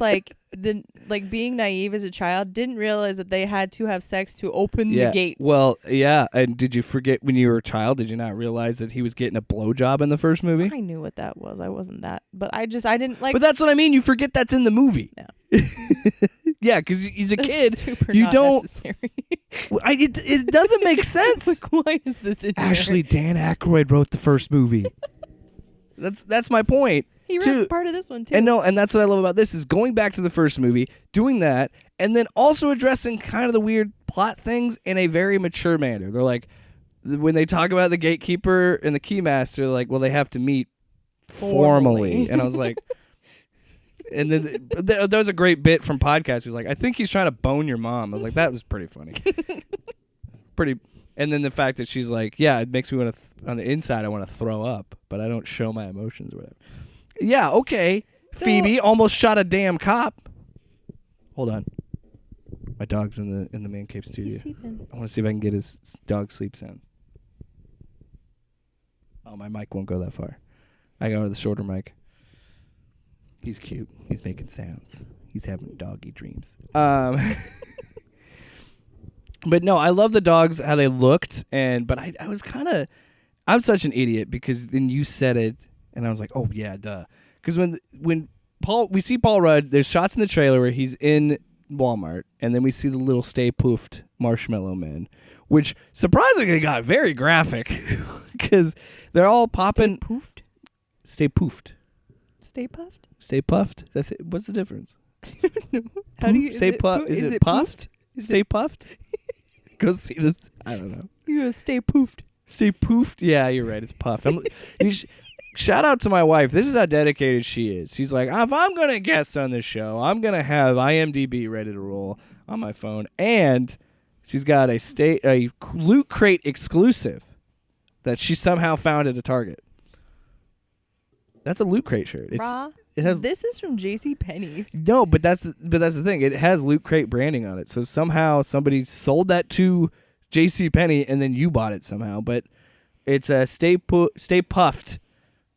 being naive as a child, didn't realize that they had to have sex to open the gates. Well, yeah. And did you forget when you were a child, did you not realize that he was getting a blowjob in the first movie? I knew what that was. I wasn't that. But I didn't like... But that's what I mean. You forget that's in the movie. No. Yeah, because he's a kid. Super you not don't. Necessary. It doesn't make sense. Why is this in Actually, Dan Aykroyd wrote the first movie. That's my point. He wrote part of this one too. And that's what I love about this is going back to the first movie, doing that, and then also addressing kind of the weird plot things in a very mature manner. They're like, when they talk about the gatekeeper and the keymaster, they're like, well, they have to meet formally. And I was like. And then there was a great bit from podcast. He was like, I think he's trying to bone your mom. I was like, that was pretty funny. And then the fact that she's like, yeah, it makes me want to, on the inside, I want to throw up, but I don't show my emotions or whatever. Yeah, okay. So, Phoebe almost shot a damn cop. Hold on. My dog's in the man cave studio. I want to see if I can get his dog sleep sounds. Oh, my mic won't go that far. I go to the shorter mic. He's cute. He's making sounds. He's having doggy dreams. But no, I love the dogs, how they looked, but I was I'm such an idiot because then you said it, and I was like, oh yeah, duh. Because when we see Paul Rudd, there's shots in the trailer where he's in Walmart, and then we see the little Stay Poofed marshmallow men, which surprisingly got very graphic because they're all popping. Stay poofed? Stay puffed? Stay puffed? Stay puffed? That's it. What's the difference? How do you say puffed? Is it puffed? Stay puffed? Go see this. I don't know. You go stay poofed. Stay poofed? Yeah, you're right. It's puffed. Shout out to my wife. This is how dedicated she is. She's like, if I'm going to guest on this show, I'm going to have IMDb ready to roll on my phone. And she's got a Loot Crate exclusive that she somehow found at a Target. That's a Loot Crate shirt. This is from JCPenney's. No, but that's the thing. It has Loot Crate branding on it. So somehow somebody sold that to JCPenney and then you bought it somehow. But it's a Stay Puffed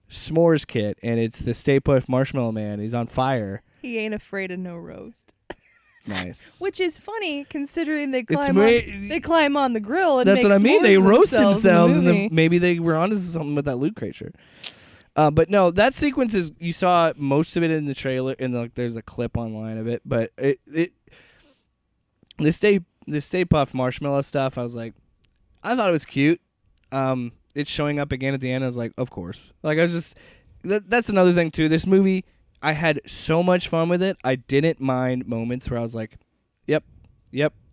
s'mores kit, and it's the Stay Puft Marshmallow Man. He's on fire. He ain't afraid of no roast. Nice. Which is funny considering they It's climb on the grill and that's make what I mean. s'mores They with roast themselves, in and maybe they were onto something with that Loot Crate shirt. But no, that sequence is, you saw most of it in the trailer, and there's a clip online of it. But the Stay Puft Marshmallow stuff, I was like, I thought it was cute. It's showing up again at the end. I was like, of course. Like, I was just, that's another thing too. This movie, I had so much fun with it. I didn't mind moments where I was like, yep.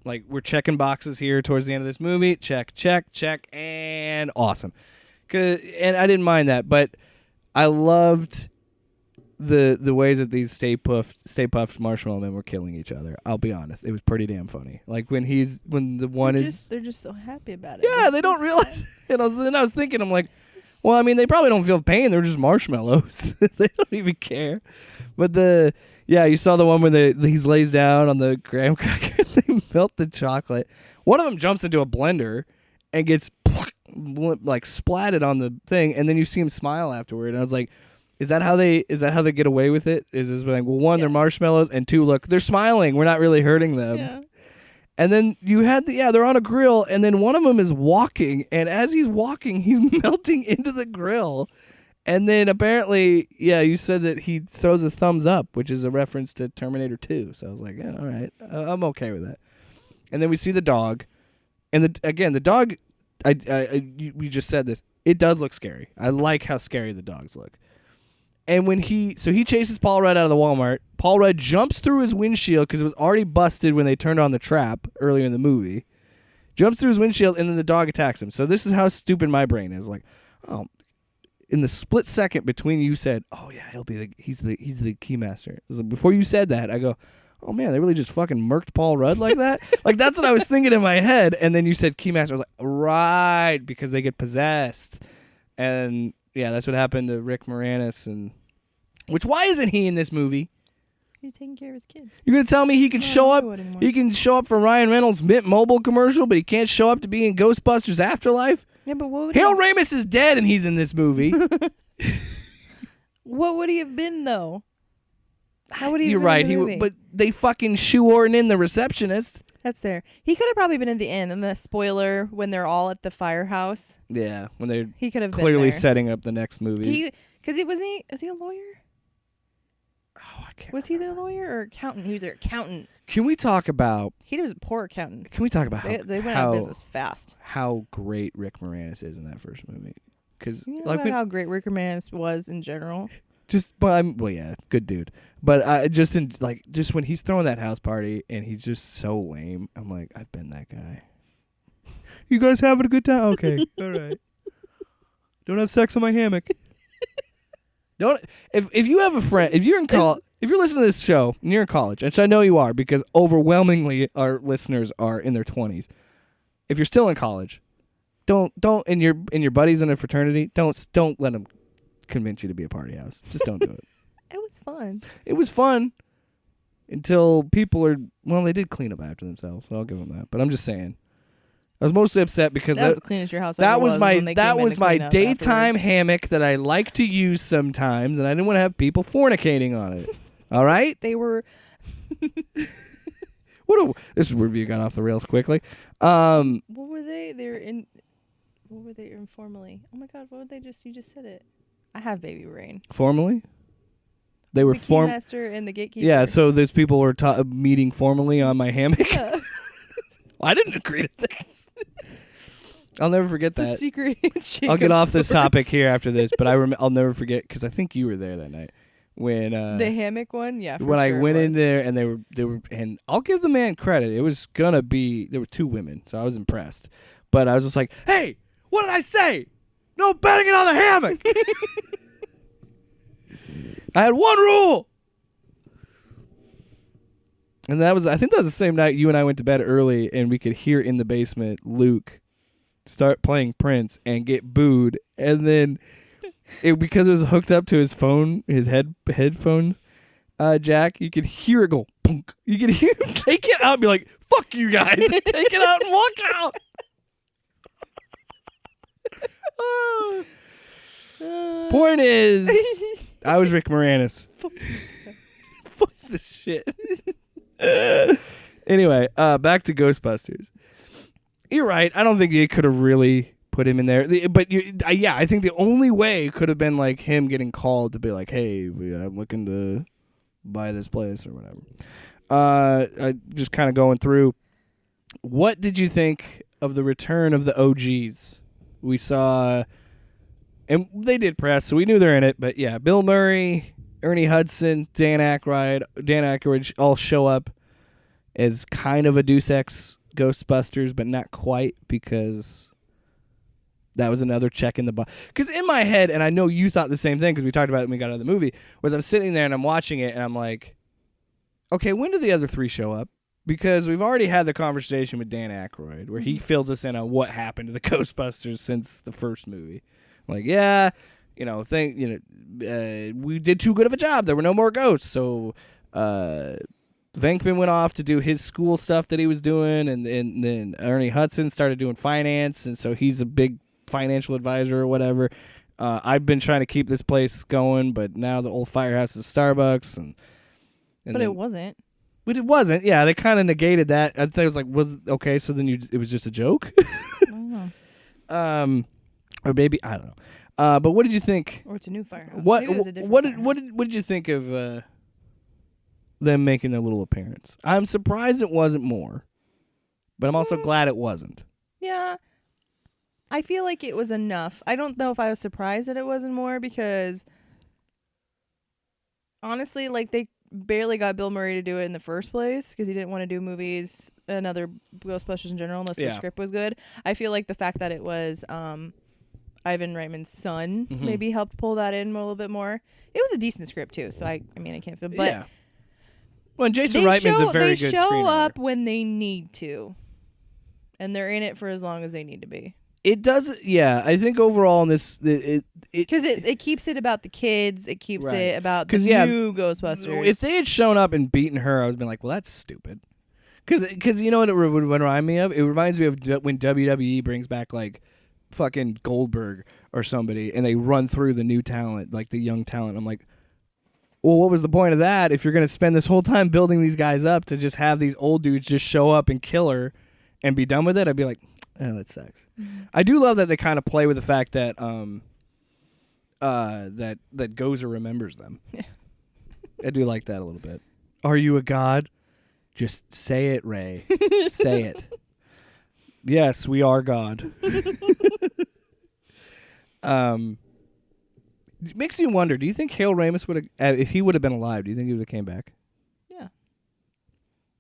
Like, we're checking boxes here towards the end of this movie. Check, and awesome. And I didn't mind that, but I loved the ways that these Stay Puft Marshmallow Men were killing each other. I'll be honest, it was pretty damn funny. Like when the one they're just so happy about it. Yeah, they don't realize. And I was thinking, I'm like, well, I mean, they probably don't feel pain. They're just marshmallows. They don't even care. But you saw the one where he lays down on the graham cracker. They melt the chocolate. One of them jumps into a blender and gets like splatted on the thing, and then you see him smile afterward. And I was like, is that how they get away with it? Is this like, well, one, they're marshmallows, and two, look, they're smiling. We're not really hurting them. Yeah. And then you had they're on a grill, and then one of them is walking, and as he's walking, he's melting into the grill. And then apparently, you said that he throws a thumbs up, which is a reference to Terminator 2. So I was like, yeah, all right, I'm okay with that. And then we see the dog, and the dog, we just said this, it does look scary. I like how scary the dogs look. And when he chases Paul Rudd out of the Walmart, Paul Rudd jumps through his windshield because it was already busted when they turned on the trap earlier in the movie. Jumps through his windshield, and then the dog attacks him. So this is how stupid my brain is. Like, oh, in the split second between you said, oh yeah, he's the keymaster. Like, before you said that, I go, oh man, they really just fucking murked Paul Rudd like that? Like, that's what I was thinking in my head. And then you said keymaster. I was like, right, because they get possessed. And yeah, that's what happened to Rick Moranis. And why isn't he in this movie? He's taking care of his kids. You're gonna tell me he can show up? He can show up for Ryan Reynolds' Mint Mobile commercial, but he can't show up to be in Ghostbusters Afterlife? Yeah, but what would Harold Ramis is dead, and he's in this movie. What would he have been though? How would he? You're right. But they fucking shoehorn in the receptionist. That's fair. He could have probably been in the inn, and the spoiler when they're all at the firehouse. Yeah, when they're he could have clearly been there. setting up the next movie. Because was he a lawyer? Oh, I can't. Was he the lawyer or accountant? He was an accountant. Can we talk about? He was a poor accountant. Can we talk about they went out of business fast? How great Rick Moranis is in that first movie? Because how great Rick Moranis was in general. Good dude. But just when he's throwing that house party and he's just so lame, I'm like, I've been that guy. You guys having a good time? Okay, all right. Don't have sex on my hammock. Don't. If you have a friend, if you're in college, if you're listening to this show and you're in college, which I know you are because overwhelmingly our listeners are in their 20s. If you're still in college, don't and your buddies in a fraternity, don't let them convince you to be a party house. Just don't do it. It was fun. It was fun until people they did clean up after themselves, so I'll give them that. But I'm just saying, I was mostly upset because that was the cleanest your house that was my daytime afterwards. Hammock that I like to use sometimes, and I didn't want to have people fornicating on it. All right? They were. This review got off the rails quickly. What were they? What were they informally? Oh my God! What would they just? You just said it. I have baby brain. Formally? They were the keymaster and the gatekeeper. Yeah, so those people were meeting formally on my hammock. Yeah. Well, I didn't agree to this. I'll never forget that. The secret handshake. I'll get off this topic here after this, but I'll never forget because I think you were there that night when the hammock one. Yeah. When I went in there and they were, and I'll give the man credit. It was gonna be there were two women, so I was impressed. But I was just like, hey, what did I say? No banging on the hammock. I had one rule. And I think that was the same night you and I went to bed early and we could hear in the basement Luke start playing Prince and get booed. And then because it was hooked up to his phone, his headphone jack, you could hear it go punk. You could hear him take it out and be like, fuck you guys. Take it out and walk out. Point is, I was Rick Moranis. Fuck the shit. Anyway, back to Ghostbusters. You're right. I don't think you could have really put him in there. But yeah, I think the only way could have been like him getting called to be like, hey, I'm looking to buy this place or whatever. Just kind of going through. What did you think of the return of the OGs? We saw, and they did press, so we knew they're in it. But yeah, Bill Murray, Ernie Hudson, Dan Aykroyd all show up as kind of a Deus Ex Ghostbusters, but not quite, because that was another check in the box. Because in my head, and I know you thought the same thing because we talked about it when we got out of the movie, was I'm sitting there and I'm watching it and I'm like, okay, when do the other three show up? Because we've already had the conversation with Dan Aykroyd where he fills us in on what happened to the Ghostbusters since the first movie. I'm like, yeah, we did too good of a job. There were no more ghosts, so Venkman went off to do his school stuff that he was doing, and then Ernie Hudson started doing finance, and so he's a big financial advisor or whatever. I've been trying to keep this place going, but now the old firehouse is Starbucks, but it wasn't. But it wasn't. Yeah, they kind of negated that. I think it was like, okay? So then it was just a joke. I don't know. Or maybe I don't know. But what did you think? Or it's a new firehouse. What Maybe it was a different what did you think of them making their little appearance? I'm surprised it wasn't more, but I'm also glad it wasn't. Yeah, I feel like it was enough. I don't know if I was surprised that it wasn't more, because honestly, like, they barely got Bill Murray to do it in the first place because he didn't want to do movies, another Ghostbusters in general, unless the script was good. I feel like the fact that it was Ivan Reitman's son maybe helped pull that in a little bit more. It was a decent script too, so I can't feel, but yeah. Well, and Jason Reitman's a very good screenwriter. They show up when they need to, and they're in it for as long as they need to be. It does, yeah. I think overall in this, because it keeps it about the kids. It keeps it about the new Ghostbusters. If they had shown up and beaten her, I would have been like, well, that's stupid. Because you know what it would remind me of? It reminds me of when WWE brings back like fucking Goldberg or somebody, and they run through the new talent, like the young talent. I'm like, well, what was the point of that if you're going to spend this whole time building these guys up to just have these old dudes just show up and kill her and be done with it? I'd be like, oh, that sucks. Mm-hmm. I do love that they kind of play with the fact that that Gozer remembers them. Yeah. I do like that a little bit. Are you a god? Just say it, Ray. Say it. Yes, we are God. It makes you wonder, do you think Harold Ramis would have, if he would have been alive, do you think he would have came back? Yeah.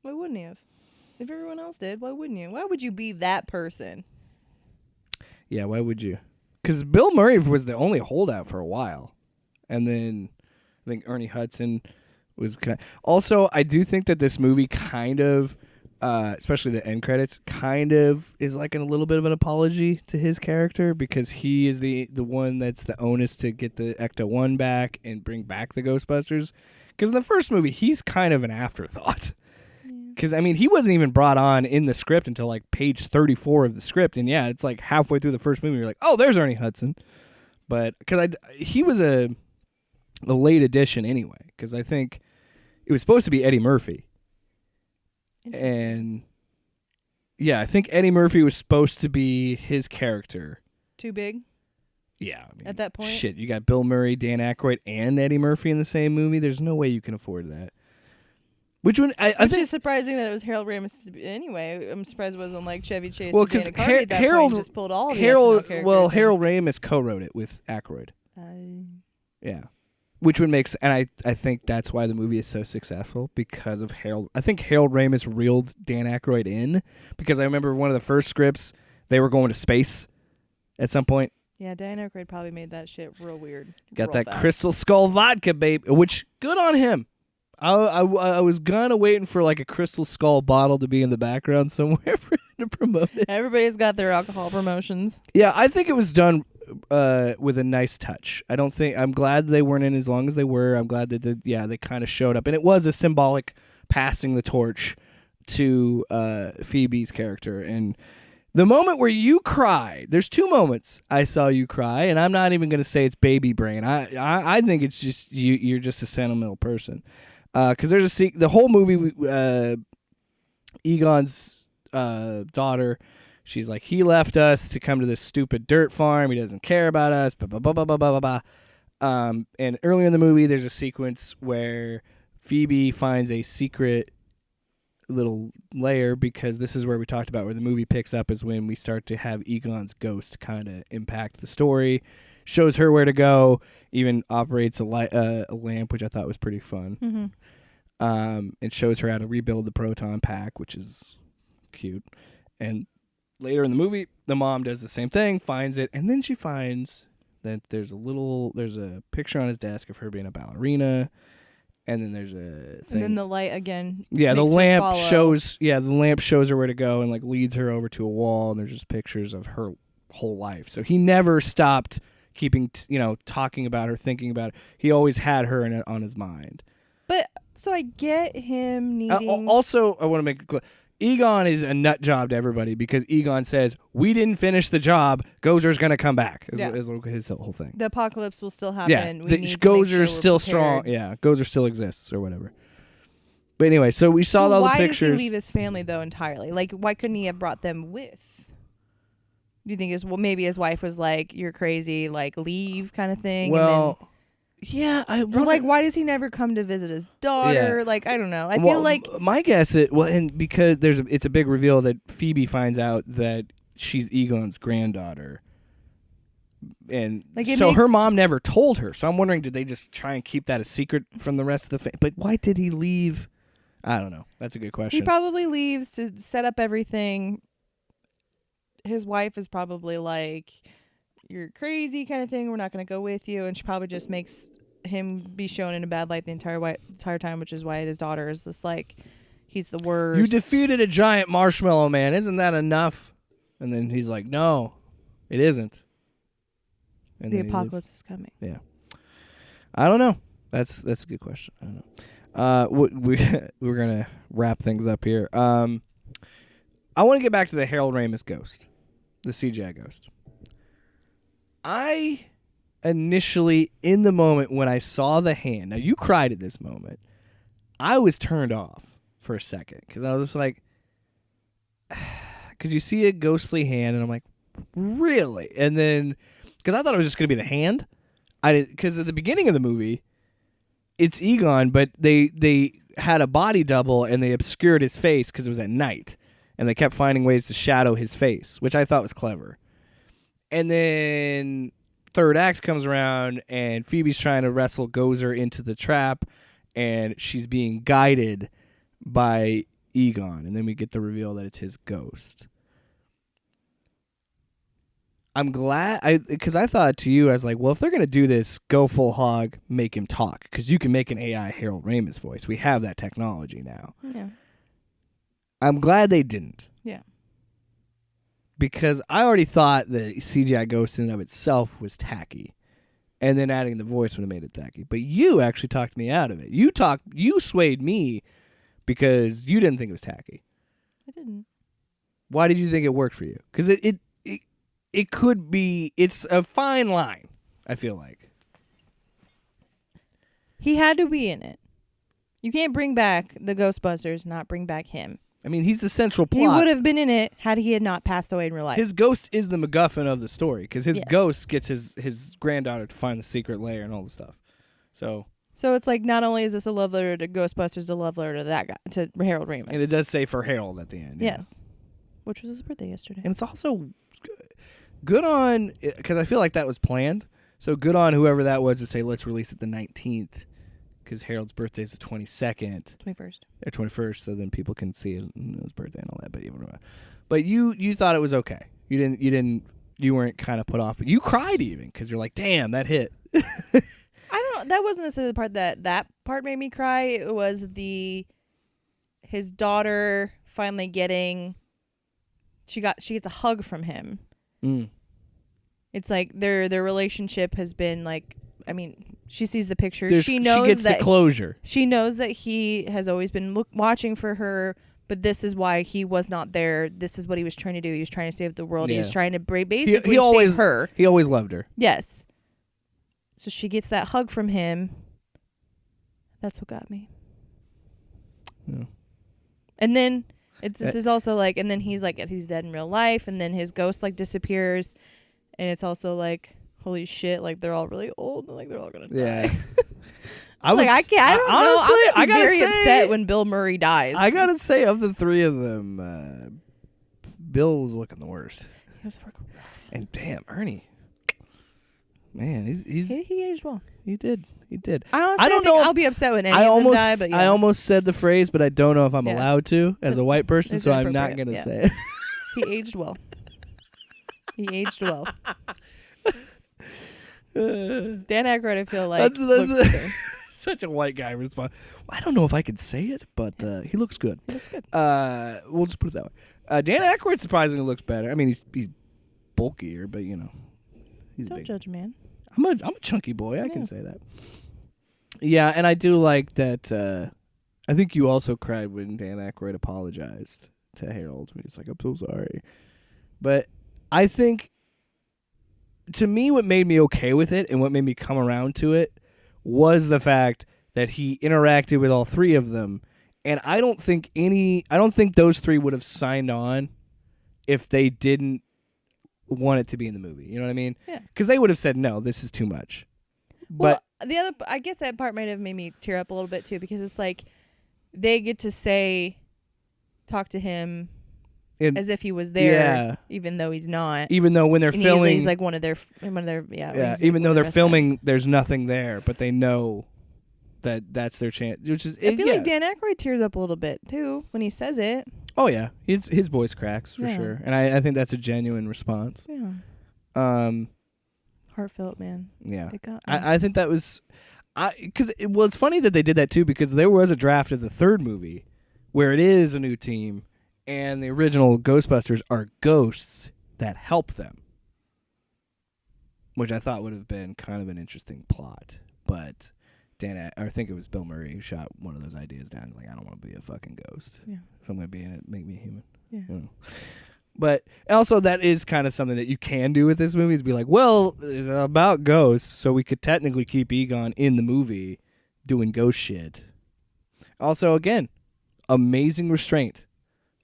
Why wouldn't he have? If everyone else did, why wouldn't you? Why would you be that person? Yeah, why would you? Because Bill Murray was the only holdout for a while. And then I think Ernie Hudson was kind of... Also, I do think that this movie kind of, especially the end credits, kind of is like a little bit of an apology to his character, because he is the one that's the onus to get the Ecto-1 back and bring back the Ghostbusters. Because in the first movie, he's kind of an afterthought. Because, I mean, he wasn't even brought on in the script until, like, page 34 of the script. And, yeah, it's, like, halfway through the first movie, you're like, oh, there's Ernie Hudson. But, because he was a late addition anyway. Because I think it was supposed to be Eddie Murphy. And, yeah, I think Eddie Murphy was supposed to be his character. Too big? Yeah. I mean, at that point? Shit, you got Bill Murray, Dan Aykroyd, and Eddie Murphy in the same movie. There's no way you can afford that. Which one? I think it's surprising that it was Harold Ramis anyway. I'm surprised it wasn't like Chevy Chase. Well, because Harold just pulled all the Harold Ramis co-wrote it with Aykroyd. Yeah, which would make and I think that's why the movie is so successful, because of Harold. I think Harold Ramis reeled Dan Aykroyd in, because I remember one of the first scripts they were going to space at some point. Yeah, Dan Aykroyd probably made that shit real weird. Got that fast. Crystal Skull vodka, babe. Which good on him. I was kind of waiting for like a Crystal Skull bottle to be in the background somewhere for him to promote it. Everybody's got their alcohol promotions. Yeah, I think it was done with a nice touch. I'm glad they weren't in as long as they were. I'm glad that they kind of showed up, and it was a symbolic passing the torch to Phoebe's character. And the moment where you cried, there's two moments I saw you cry, and I'm not even going to say it's baby brain. I think it's just you're just a sentimental person. Because there's the whole movie. Egon's daughter, she's like, he left us to come to this stupid dirt farm. He doesn't care about us. Blah blah blah blah blah blah blah. And earlier in the movie, there's a sequence where Phoebe finds a secret little layer, because this is where we talked about where the movie picks up is when we start to have Egon's ghost kind of impact the story, shows her where to go, even operates a lamp, which I thought was pretty fun. Mm-hmm. And shows her how to rebuild the proton pack, which is cute. And later in the movie, the mom does the same thing, finds it, and then she finds that there's a picture on his desk of her being a ballerina. And then there's a thing. And then the light again. Yeah, the makes her lamp follow. shows. Yeah, the lamp shows her where to go and like leads her over to a wall. And there's just pictures of her whole life. So he never stopped keeping, talking about her, thinking about it. He always had her on his mind. But so I get him needing. Also, I want to make it clear. Egon is a nut job to everybody because Egon says, we didn't finish the job. Gozer's going to come back is his whole thing. The apocalypse will still happen. Yeah, We need to Gozer's make sure still we're prepared. strong. Yeah, Gozer still exists or whatever. But anyway, so we saw all the pictures. Why does he leave his family, though, entirely? Like, why couldn't he have brought them with? Do you think maybe his wife was like, you're crazy, like, leave kind of thing? Well, and then, yeah. or like, why does he never come to visit his daughter? Yeah. Like, I don't know. I feel like my guess and because it's a big reveal that Phoebe finds out that she's Egon's granddaughter, and like so her mom never told her. So I'm wondering, did they just try and keep that a secret from the rest of the family? But why did he leave? I don't know. That's a good question. He probably leaves to set up everything. His wife is probably like, you're crazy kind of thing. We're not going to go with you. And she probably just makes him be shown in a bad light the entire time, which is why his daughter is just like, he's the worst. You defeated a giant marshmallow man. Isn't that enough? And then he's like, no, it isn't. And the apocalypse is coming. Yeah. I don't know. That's a good question. I don't know. We're going to wrap things up here. I want to get back to the Harold Ramis ghost, the CGI ghost. I initially, in the moment when I saw the hand, now you cried at this moment, I was turned off for a second because I was like, because you see a ghostly hand and I'm like, really? And then, because I thought it was just going to be the hand. Because at the beginning of the movie, it's Egon, but they had a body double and they obscured his face because it was at night. And they kept finding ways to shadow his face, which I thought was clever. And then third act comes around and Phoebe's trying to wrestle Gozer into the trap and she's being guided by Egon. And then we get the reveal that it's his ghost. I'm glad, because I thought to you, I was like, well, if they're going to do this, go full hog, make him talk. Because you can make an AI Harold Ramis voice. We have that technology now. Yeah. I'm glad they didn't. Yeah. Because I already thought the CGI ghost in and of itself was tacky. And then adding the voice would have made it tacky. But you actually talked me out of it. You swayed me because you didn't think it was tacky. I didn't. Why did you think it worked for you? Because it could be, it's a fine line, I feel like. He had to be in it. You can't bring back the Ghostbusters, not bring back him. I mean, he's the central plot. He would have been in it had he had not passed away in real life. His ghost is the MacGuffin of the story because his ghost gets his granddaughter to find the secret lair and all the stuff. So it's like not only is this a love letter to Ghostbusters, a love letter to that guy, to Harold Ramis. And it does say for Harold at the end. Yes. Which was his birthday yesterday. And it's also good on, because I feel like that was planned. So good on whoever that was to say, let's release it the 19th. Because Harold's birthday is the 22nd. 21st. Or 21st, so then people can see his birthday and all that. But you thought it was okay. You weren't kind of put off. But you cried even because you're like, damn, that hit. I don't know. That wasn't necessarily the part that part made me cry. It was his daughter finally getting. She gets a hug from him. Mm. It's like their relationship has been like. I mean, she sees the picture. She knows she gets that the closure. She knows that he has always been watching for her, but this is why he was not there. This is what he was trying to do. He was trying to save the world. Yeah. He was trying to basically save her. He always loved her. Yes. So she gets that hug from him. That's what got me. Yeah. And then it's this is also like, and then he's like, he's dead in real life, and then his ghost like disappears, and it's also like, holy shit, like they're all really old, and like they're all gonna die. I don't honestly, know. I'm I gotta very say, upset when Bill Murray dies. I gotta say, of the three of them, Bill's looking the worst. And damn, Ernie, man, he aged well. He did. I don't know. I'll be upset when any of them die, but yeah. I almost said the phrase, but I don't know if I'm allowed to as a white person, It's so I'm not gonna say it. He aged well. He aged well. Dan Aykroyd, I feel like that's such a white guy response. I don't know if I could say it, but he looks good. He looks good. We'll just put it that way. Dan Aykroyd surprisingly looks better. I mean, he's bulkier, but he's Don't big. judge, man. I'm a chunky boy. I can say that. Yeah, and I do like that. I think you also cried when Dan Aykroyd apologized to Harold. He's like, "I'm so sorry," but I think, to me, what made me okay with it and what made me come around to it was the fact that he interacted with all three of them, and I don't think those three would have signed on if they didn't want it to be in the movie. You know what I mean? Yeah. Because they would have said, no, this is too much. Well, I guess that part might have made me tear up a little bit too, because it's like they get to talk to him as if he was there, even though he's not. Even though when they're filming, he's like one of their even though they're filming, friends. There's nothing there, but they know that's their chance. Which is, I feel like Dan Aykroyd tears up a little bit too when he says it. Oh yeah, his voice cracks for sure, and I think that's a genuine response. Yeah. Heartfelt, man. Yeah. It got me. I think that was, it's funny that they did that too, because there was a draft of the third movie where it is a new team, and the original Ghostbusters are ghosts that help them, which I thought would have been kind of an interesting plot, but. I think it was Bill Murray who shot one of those ideas down. He's like, I don't want to be a fucking ghost. Yeah. If I'm going to be in it, make me human. Yeah. But also that is kind of something that you can do with this movie, is be like, well, it's about ghosts, so we could technically keep Egon in the movie doing ghost shit. Also, again, amazing restraint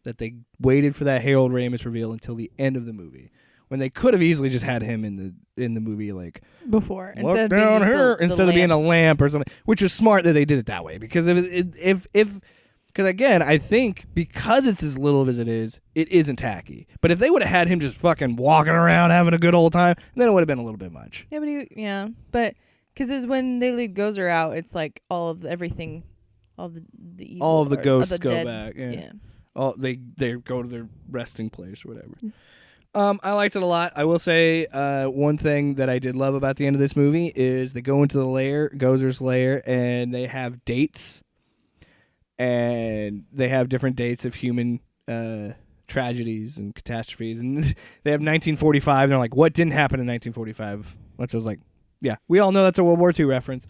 that they waited for that Harold Ramis reveal until the end of the movie, when they could have easily just had him in the movie, like, before, look down here, instead of being a lamp or something, which is smart that they did it that way, because because again, I think because it's as little as it isn't tacky. But if they would have had him just fucking walking around having a good old time, then it would have been a little bit much. Yeah, but because when they leave Gozer out, it's like all of everything, all the evil, all of the ghosts the go dead, back. Yeah. All they go to their resting place or whatever. I liked it a lot. I will say one thing that I did love about the end of this movie is they go into the lair, Gozer's lair, and they have dates. And they have different dates of human tragedies and catastrophes. And they have 1945. And they're like, what didn't happen in 1945? Which I was like, yeah, we all know that's a World War II reference.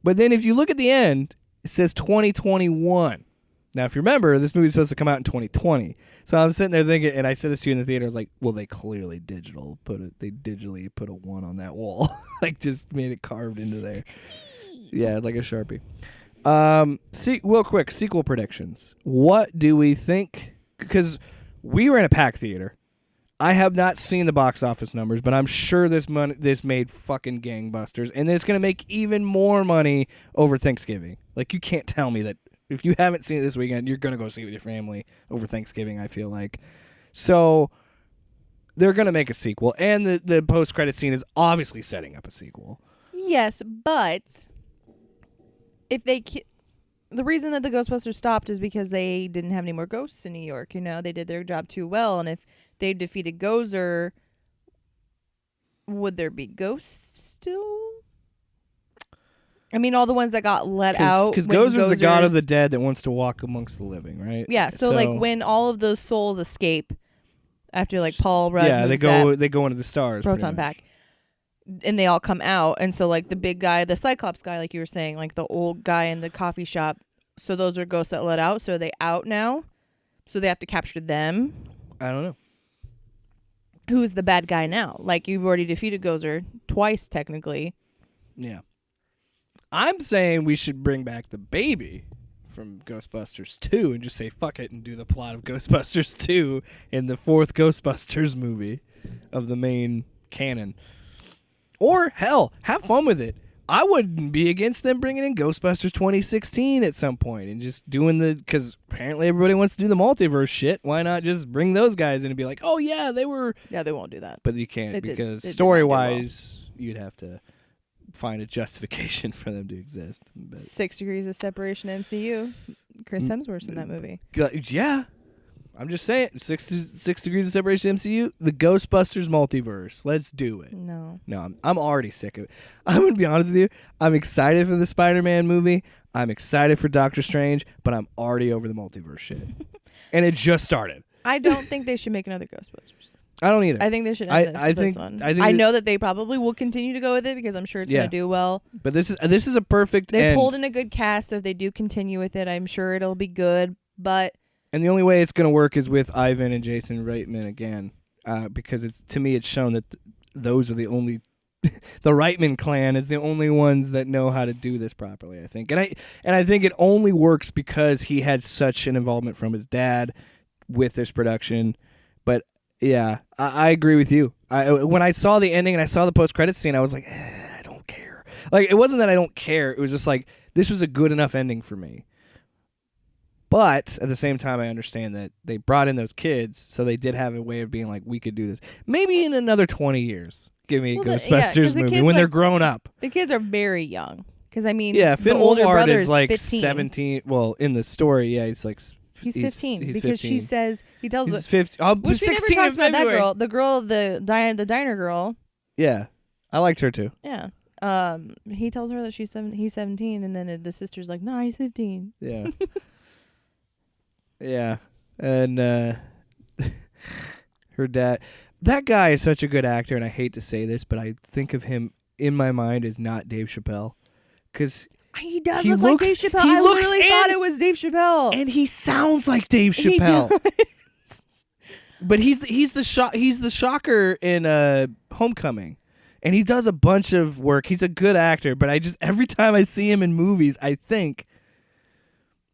But then if you look at the end, it says 2021. Now, if you remember, this movie's supposed to come out in 2020. So I'm sitting there thinking, and I said this to you in the theater, I was like, well, they clearly digitally put a 1 on that wall. Like, just made it carved into there. Yeah, like a Sharpie. Real quick, sequel predictions. What do we think? Because we were in a packed theater. I have not seen the box office numbers, but I'm sure this made fucking gangbusters, and it's going to make even more money over Thanksgiving. Like, you can't tell me that if you haven't seen it this weekend, you're going to go see it with your family over Thanksgiving, I feel like. So they're going to make a sequel, and the post-credit scene is obviously setting up a sequel. Yes, but if they the reason that the Ghostbusters stopped is because they didn't have any more ghosts in New York. They did their job too well, and if they defeated Gozer, would there be ghosts still? I mean, all the ones that got let out. Because Gozer's the god of the dead that wants to walk amongst the living, right? Yeah. So like when all of those souls escape after like Paul Rudd, they go into the stars, proton pack, and they all come out. And so like the big guy, the Cyclops guy, like you were saying, like the old guy in the coffee shop. So those are ghosts that let out. So are they out now? So they have to capture them. I don't know. Who's the bad guy now? Like you've already defeated Gozer twice, technically. Yeah. I'm saying we should bring back the baby from Ghostbusters 2 and just say fuck it and do the plot of Ghostbusters 2 in the 4th Ghostbusters movie of the main canon. Or, hell, have fun with it. I wouldn't be against them bringing in Ghostbusters 2016 at some point and just doing because apparently everybody wants to do the multiverse shit. Why not just bring those guys in and be like, oh, yeah, they were... Yeah, they won't do that. But you can't because story-wise, you'd have to find a justification for them to exist. But 6 degrees of separation MCU. Chris Hemsworth's in that movie. Yeah. I'm just saying, 6 degrees of separation MCU, the Ghostbusters multiverse. Let's do it. No, I'm already sick of it. I'm going to be honest with you. I'm excited for the Spider-Man movie. I'm excited for Doctor Strange, but I'm already over the multiverse shit. And it just started. I don't think they should make another Ghostbusters. I don't either. I think they should end this one. I know that they probably will continue to go with it because I'm sure it's going to do well. But this is a perfect They end. pulled in a good cast, so if they do continue with it, I'm sure it'll be good. But and the only way it's going to work is with Ivan and Jason Reitman again, because to me it's shown that those are the only the Reitman clan is the only ones that know how to do this properly. I think, and I think it only works because he had such an involvement from his dad with this production. But yeah, I agree with you. When I saw the ending and I saw the post-credits scene, I was like, I don't care. Like, it wasn't that I don't care. It was just like, this was a good enough ending for me. But at the same time, I understand that they brought in those kids, so they did have a way of being like, we could do this. Maybe in another 20 years, give me a Ghostbusters movie when they're grown up. The kids are very young. Because, I mean, Finn the older Wolfhard brother is like 15. 17. Well, in the story, he's like... He's 15 he's because 15. she says he tells he's the 15. Oh, which 16 we never in talked about February. that girl, the diner girl. Yeah, I liked her too. Yeah. He tells her that he's 17, and then the sister's like, "No, he's 15." Yeah. Yeah, and her dad. That guy is such a good actor, and I hate to say this, but I think of him in my mind as not Dave Chappelle, because. He does look like Dave Chappelle. I literally thought it was Dave Chappelle. And he sounds like Dave Chappelle. But he's the shocker in Homecoming. And he does a bunch of work. He's a good actor, but every time I see him in movies, I think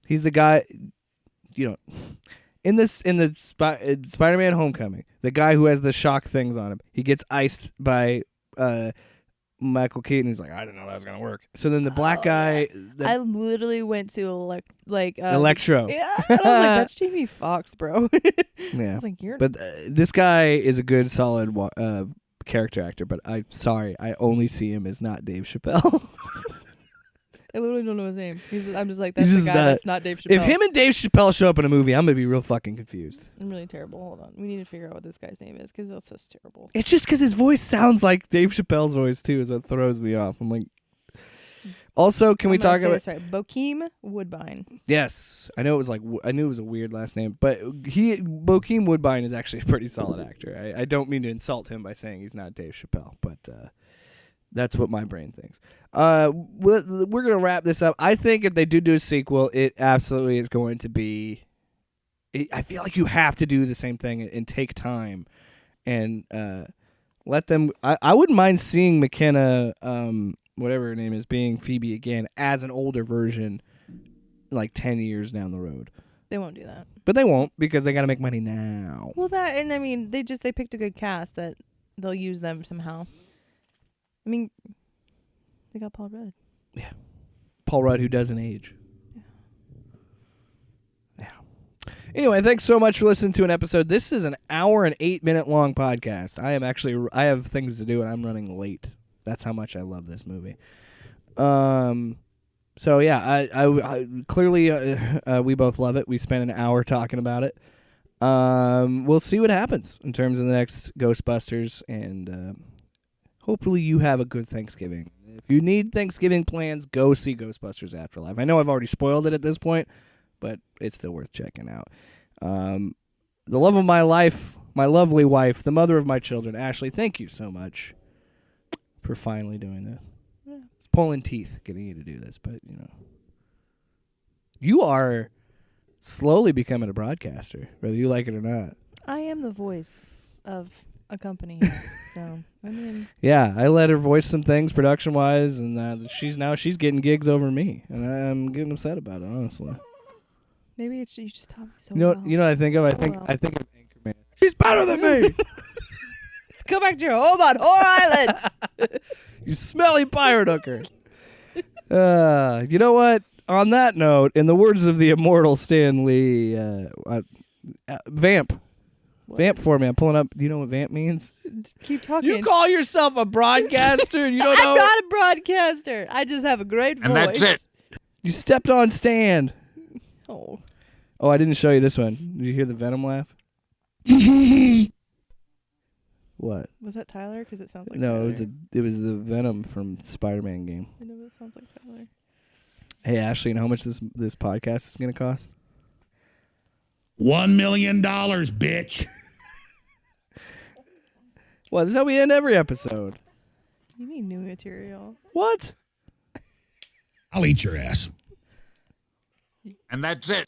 he's the guy, in the Spider-Man Homecoming, the guy who has the shock things on him. He gets iced by Michael Keaton. Is like, I didn't know that was gonna work. So then the black guy, I literally went to Electro. Yeah, I was like, that's Jamie Foxx, bro. Yeah, I was like, you're. But this guy is a good, solid character actor. But I only see him as not Dave Chappelle. I literally don't know his name. I'm just like, that's the guy that's not Dave Chappelle. If him and Dave Chappelle show up in a movie, I'm gonna be real fucking confused. I'm really terrible. Hold on, we need to figure out what this guy's name is because that's just terrible. It's just because his voice sounds like Dave Chappelle's voice too, is what throws me off. I'm like. Also, can we talk about? Right, Bokeem Woodbine. Yes, I know it was I knew it was a weird last name, but Bokeem Woodbine is actually a pretty solid actor. I don't mean to insult him by saying he's not Dave Chappelle, but. That's what my brain thinks. We're going to wrap this up. I think if they do a sequel, it absolutely is going to be... I feel like you have to do the same thing and take time and let them... I wouldn't mind seeing McKenna, whatever her name is, being Phoebe again as an older version, like 10 years down the road. They won't do that. But they won't because they got to make money now. Well, they picked a good cast that they'll use them somehow. I mean, they got Paul Rudd. Yeah. Paul Rudd, who doesn't age. Yeah. Anyway, thanks so much for listening to an episode. This is an hour and 8-minute long podcast. I have things to do and I'm running late. That's how much I love this movie. So yeah, I clearly we both love it. We spent an hour talking about it. We'll see what happens in terms of the next Ghostbusters and hopefully you have a good Thanksgiving. If you need Thanksgiving plans, go see Ghostbusters Afterlife. I know I've already spoiled it at this point, but it's still worth checking out. The love of my life, my lovely wife, the mother of my children, Ashley, thank you so much for finally doing this. Yeah. It's pulling teeth getting you to do this, but, you are slowly becoming a broadcaster, whether you like it or not. I am the voice of a company, so I mean, yeah, I let her voice some things production wise, and she's getting gigs over me, and I'm getting upset about it, honestly. Maybe it's you just taught me so You know, well. you know what I think of? I think of Anchorman. She's better than me. Go back to your home on Whore Island. You smelly pirate hooker. You know what? On that note, in the words of the immortal Stan Lee, vamp. What? Vamp for me. I'm pulling up. Do you know what vamp means? Keep talking. You call yourself a broadcaster and you don't know? I'm not a broadcaster. I just have a great voice. And that's it. You stepped on Stan. Oh. Oh, I didn't show you this one. Did you hear the Venom laugh? What? Was that Tyler? Because it sounds like No, Tyler. it was the Venom from Spider-Man game. I know it sounds like Tyler. Hey, Ashley, you know how much this podcast is going to cost? $1 million, bitch. Well, this is how we end every episode. You need new material. What? I'll eat your ass. And that's it.